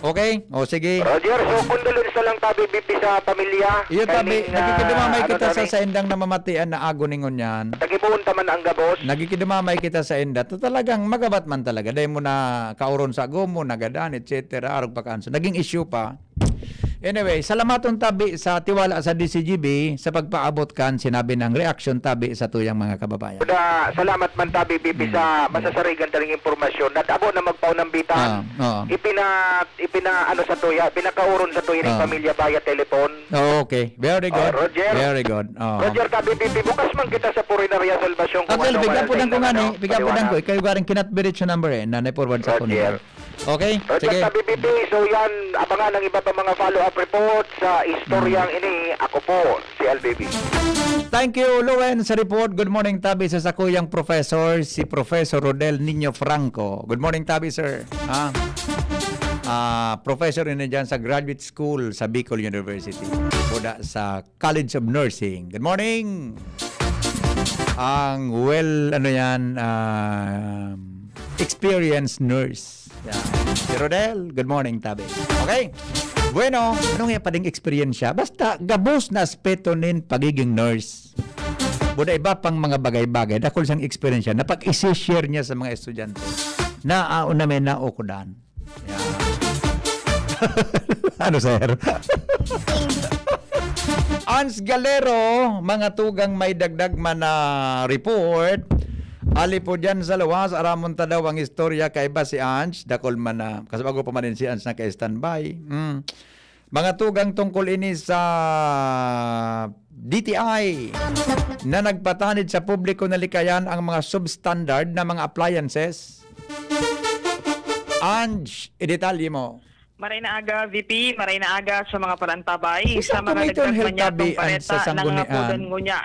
F: Okay? O sige.
I: Roger, so condolence na lang tabi BP sa pamilya.
F: Iyo tabi, nagkikidumamay kita sa indang namamatian na agoningon yan.
I: Tagibuon taman ang gabos.
F: Nagkikidumamay kita sa inda. Talagang magabat man talaga. Dahil mo na kauron sa agomo, nagadan, etc. Arog pa kanso. Naging issue pa. Anyway, salamaton tabi sa tiwala sa DCGB sa pagpaabot kan sinabi ng reaction tabi sa tuyang mga kababayan.
I: Salamat man tabi BP sa masasarigan taling impormasyon. Natabo na magpaw ng bitan. Ipina ano sa tuya, pinakauron sa tuya ng pamilya via telepon.
F: Okay, very good.
I: Roger.
F: Very good.
I: Roger tabi BP, bukas man kita sa Purinaria Salvacion.
F: Bigyan po ng ko nga ni, bigyan po ng ko. Ikaw garing kinat number na na-forward sa phone. Okay? Sige.
I: Sa BBP, so yan, abangan ng iba pa mga follow-up report sa istoryang ini. Ako po, si LBB.
F: Thank you, Luen, sa report. Good morning, Tabi, sa sakuyang professor, si Professor Rodel Niño Franco. Good morning, Tabi, sir. Professor ini dyan sa graduate school sa Bicol University. Buda sa College of Nursing. Good morning. Ang experienced nurse. Yeah. Si Rodel, good morning, Tabi. Okay? Bueno, anong yung pading experience siya? Basta, gabos na aspeto nin pagiging nurse. Buda iba pang mga bagay-bagay. Dakol siyang experience siya. Napag-isi-share niya sa mga estudyante. Namin na okudan. Yeah. Ano, sir? Ans Galero, mga tugang may dagdag man na report. Ali po dyan sa lawas, aramon ta daw ang istorya kay ba si Ans, dakol man na, kasi bago pa man din si Ans na kay standby. Mga tugang tungkol ini sa DTI na nagpatanid sa publiko na likayan ang mga substandard na mga appliances. Ans, idetalye mo.
P: Maray na aga, VP, maray na aga sa mga parantabay,
F: Isa
P: sa mga
F: kumiton
P: nagtagmanyatong
F: sa
P: pareta
F: sanggunian.
P: ng ngapudan ngunya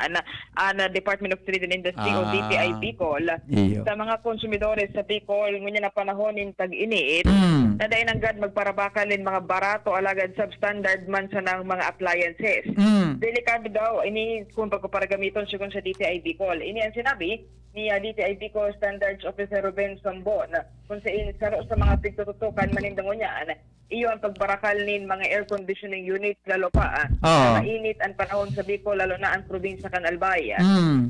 P: na Department of Trade and Industry o DTI Bicol.
F: Iyo.
P: Sa mga konsumidores sa Bicol, ngunya na panahonin tag-iniit, na dahil nanggad magparabakalin mga barato alagad substandard man sa ng mga appliances. Delikado daw, ini kung pagpaparagamiton siya sa DTI Bicol. Ini ang sinabi ni DTI Bicol Standards Officer Ruben Sambon kung sa mga pigtututukan manindang ngunya, iyo ang pagbarakal nin mga air conditioning units lalo pa na mainit ang panahon sa Bicol lalo na ang probinsya kan Albay.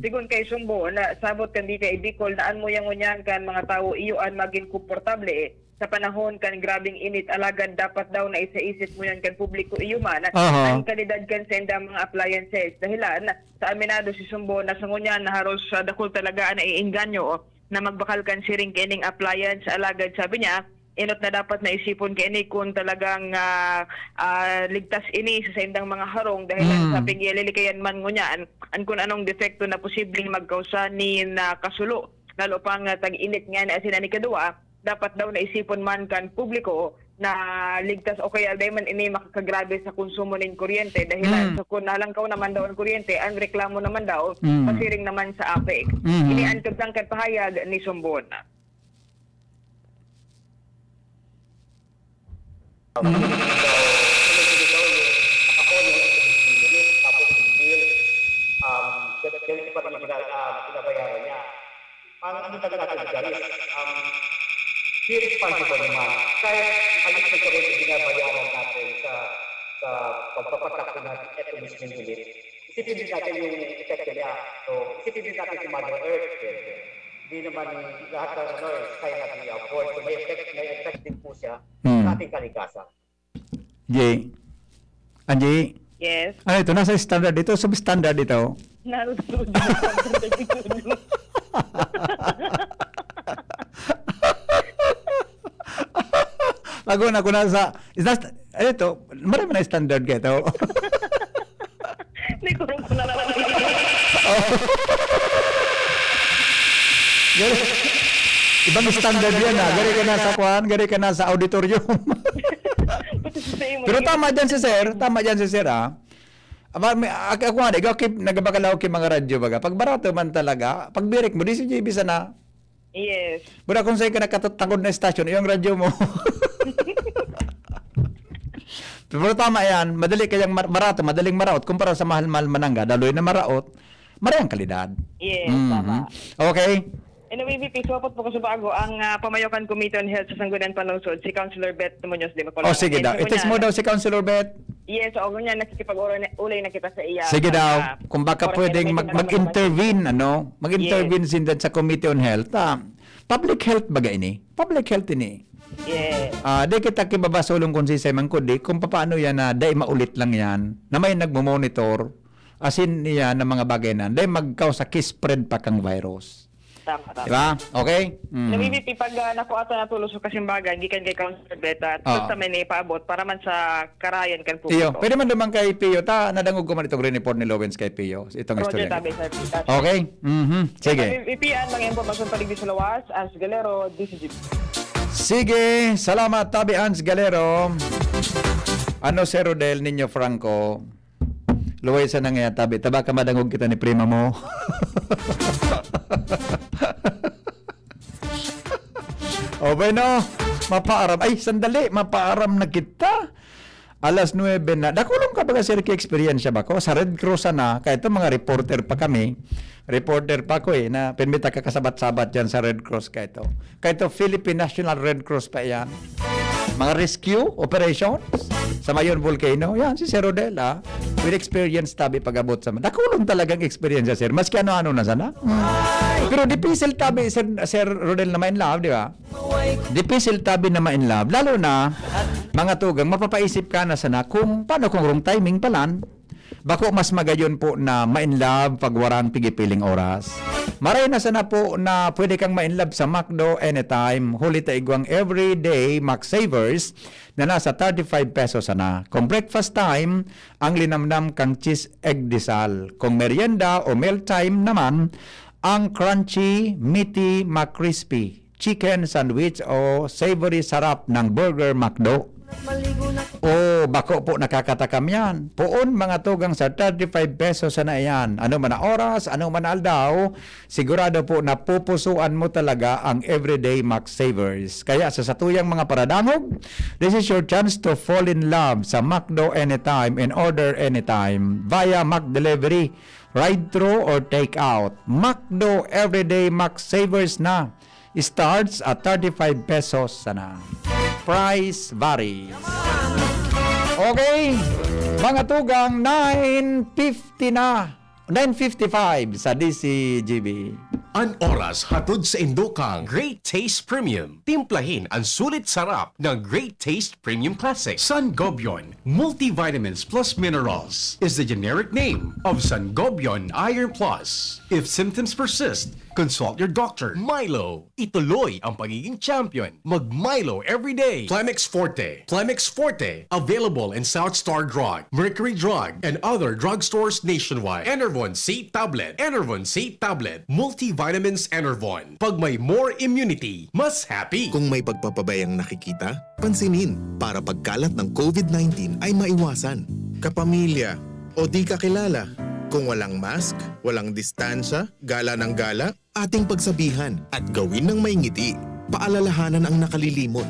P: Sigun kay Sumbo na sabot kan DTI Bicol naan mo yang unyan kan mga tao iyo ang maging komportable sa panahon kan grabing init alagad dapat daw na isa-isip mo yan kan publiko iyo man ang kalidad kan sa indang mga appliances dahilan sa aminado si Sumbo na sa ngunyan na haros dakol talaga na iinganyo na magbakal kan siring kining appliance alagad sabi niya inot na dapat naisipon kini kung talagang ligtas ini sa indang mga harong dahil sa pigililikayan man ngunyan an kung anong defekto na posibleng magkausa ni na kasulo lalo pang tag-init nga na sinani kadua dapat daw naisipon man kan publiko na ligtas o kaya dahil man ini makakagrabe sa konsumo ng kuryente dahil sa kung nalangkaw naman daw ang kuryente ang reklamo naman daw pasiring naman sa APEC. Ini ang tagtangkat pahayag ni Sumbon.
I: Ganito pa naman pinabayaran niya. Ang ano talaga nagalis, be responsible naman. Kaya alis na kami sa binabayaran natin sa pagpapatak natin ito mismo yung unit. Isipin din natin yung effect niya. So, isipin din natin si Mother Earth. Hindi naman lahat ng kaya natin i-afford. So, may effect din po siya sa ating kalikasan.
F: Angie. Angie.
P: Yes.
F: Ano ito? Nasa standard dito? Substandard dito?
P: Naruto.
F: Bago na ko nasa... Ano ito? Marami na standard ka ito.
P: Hindi ko rin ko nalaman.
F: Ibang standard yan ha. Gari ka na sa kwan, gari ka na sa auditorium. Pero tama dyan si sir. Tama dyan si sir ha. Ako nga, ikaw nagabakalaw kay mga radyo baga. Pag barato man talaga, pag birik mo, di si JB sana.
P: Yes.
F: Bura kung sa'yo ka nakatagod na estasyon, yung radyo mo. Pero tama yan, madali kayang barato, madaling maraot, kumpara sa mahal-mahal manangga, daloy na maraot, marayang kalidad.
P: Yes, tama.
F: Okay.
P: Anyway, VP, swapot po ko sa bago ang Pamayakan Committee on Health sa Sangguniang Panlungsod, si Councilor Beth Muñoz de Macolón.
F: Oh, sige daw. Itis mo daw si Councilor Beth.
P: Yes, o ganyan, nakikipag-ulay na kita sa iya.
F: Sige daw. Kung baka pwedeng mag-intervene, ano? Mag-intervene sin sa Committee on Health. Public health baga ini? Public health ini.
P: Yes.
F: Di kita kibabasulong kung si Simon Kudi, kung paano yan na dahil maulit lang yan, na may nagmumonitor, asin niya ng mga bagay na, dahil magkausa spread pa kang virus.
P: Tama.
F: Diba? Okay?
P: Nabibiti pag naku ato natulos sa kasimbagan, gikan kay Councilor Beta, tapos sa may paabot para man sa karayan kan publiko.
F: Iyo, pwede man naman kay Pio. Nadangog ko man itong green report ni Lowens kay Pio. Itong
P: Roger
F: istorya.
P: Tabe, sir.
F: Okay? Sige.
P: VP, ang mga impormasyon paligid sa lawas, as Galero, DCGB.
F: Sige, salamat Tabi Hans Galero. Ano si Rodel ninyo Franco? Luway sa nangya Tabi. Taba ka madangog kita ni prima mo. O bueno, mapaaram. Ay, sandali, mapaaram na kita. Alas 9 na. Dakulong ka ba sir ki-experience ba ko? Sa Red Cross na, kahit mga reporter pa kami. Reporter pa ko na pinmita ka kasabat-sabat dyan sa Red Cross kahit to. Kahit to Philippine National Red Cross pa yan. Mga rescue operations sa Mayon Volcano. Yan, si Sir Rodel with experience Tabi pag-abot sa... Dakulong talagang experience sir. Maski ano-ano na sana. Pero dipisil Tabi, Sir Rodel na ma-in love, di ba? Dipisil Tabi na ma-in love. Lalo na, mga tugang, mapapaisip ka na sana kung paano kung wrong timing palan. Bako mas magayon po na ma-in love pag warang pigipiling oras. Maray na sana po na pwede kang ma-in love sa McDo anytime. Huli taigwang everyday Mac Savers na nasa 35 pesos sana. Kung breakfast time, ang linamnam kang cheese egg disal. Kung merienda o meal time naman, ang crunchy, meaty, McCrispy chicken sandwich o savory sarap ng Burger McDo. O bako po nakakatakam yan. Poon mga tugang sa 35 pesos na yan. Ano man na oras, ano man na aldaw, sigurado po na pupusuan mo talaga ang everyday Mac Savers. Kaya sa satuyang mga paradangog, this is your chance to fall in love sa McDo anytime and order anytime via Mac Delivery, ride-through or take-out. McDo everyday Mac Savers na. Starts at 35 pesos sana. Price varies. Okay, mga tugang 9:50 na. 9:55 sa DCGB.
G: An oras hatod sa Indokang Great Taste Premium. Timplahin ang sulit sarap ng Great Taste Premium Classic. Sangobion Multivitamins Plus Minerals is the generic name of Sangobion Iron Plus. If symptoms persist, consult your doctor. Milo, ituloy ang pagiging champion. Mag-Milo every day. Plemex Forte. Plemex Forte, available in South Star Drug, Mercury Drug, and other drugstores nationwide. Enervon C Tablet. Enervon C Tablet. Multivitamins Enervon. Pag may more immunity, mas happy.
Q: Kung may pagpapabayang nakikita, pansinin para pagkalat ng COVID-19 ay maiwasan. Kapamilya o di kakilala. Kung walang mask, walang distansya, gala ng gala, ating pagsabihan at gawin ng may ngiti. Paalalahanan ang nakalilimot.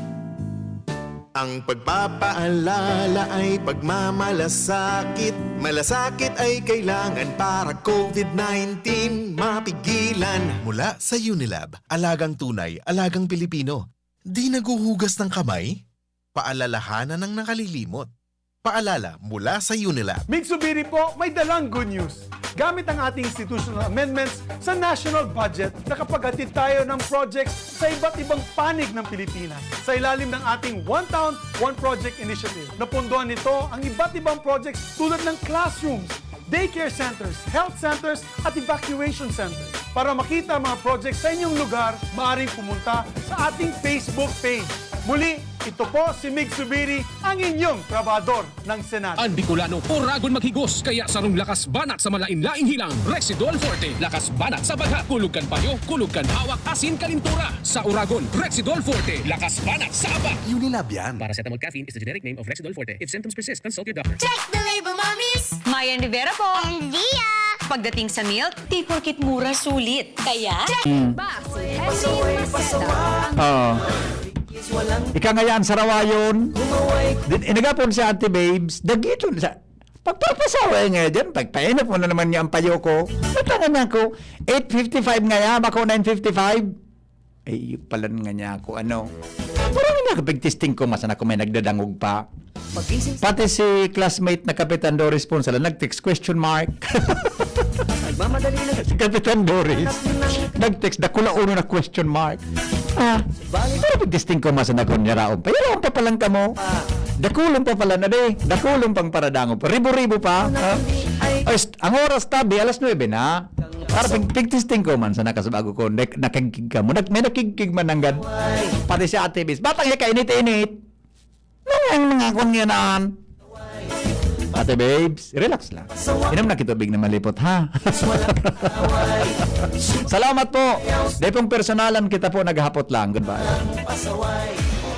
Q: Ang pagpapaalala ay pagmamalasakit. Malasakit ay kailangan para COVID-19 mapigilan. Mula sa Unilab, alagang tunay, alagang Pilipino. Di naguhugas ng kamay? Paalalahanan ng nakalilimot. Paalala mula sa Unilab.
R: Migsubiri po, may dalang good news. Gamit ang ating institutional amendments sa national budget, nakapaghatid tayo ng projects sa iba't ibang panig ng Pilipinas. Sa ilalim ng ating One Town, One Project Initiative. Napunduan nito ang iba't ibang projects tulad ng classrooms, daycare centers, health centers, at evacuation centers. Para makita ang mga projects sa inyong lugar, maaaring pumunta sa ating Facebook page. Muli, ito po si Mig Subiri, ang inyong trabador ng Senado.
D: Ang Bicolano, oragon maghigos, kaya sarong lakas banat sa malain-laing hilang. Rexidol Forte, lakas banat sa baga. Kulugkan payo, kulugkan hawak, asin kalintura. Sa oragon, Rexidol Forte, lakas banat sa aba.
Q: Unilab yan.
D: Paracetamol caffeine is the generic name of Rexidol Forte. If symptoms persist, consult your doctor.
L: Check the label, mommies! Mayan Rivera po. And Dia! Pagdating sa milk, di porkit mura sulit. Kaya, check!
F: Ika ngayon sa rawayon. Inagapon sa Ate Babes, dagito sa pagpapasawa nga dyan, pagpainap mo na naman niya ang payo ko. Natangan niya ako, 8.55 nga niya, bako 9.55. Ay, palan nga niya ako, ano. Parang nga kapag-testing ko, masan ako may nagdadangog pa. Pati si classmate na Kapitan Doris Ponsala, nag-text question mark.
H: Nagmamadali na.
F: Si Kapitan Doris, nag-text, dakula uno na question mark. Pero pag-testing ko, masan ako niya raon pa. Yaraon pa palang ka mo. Dakulong pa pala na de. Dakulong pang paradango pa. Ribo-ribo pa. Ang oras tabi, alas 9 na. Para pag-testing ko man sa nakasabago ko, nakagkig ka mo. May nakigkig man hanggang. Pati si Ate Bis. Batang ya ka init-init. Nang mga kong yanan. Ate babes, relax lang. Inom na kitubig na malipot, ha? Salamat po. Dahil pong personalan kita po naghapot lang. Goodbye.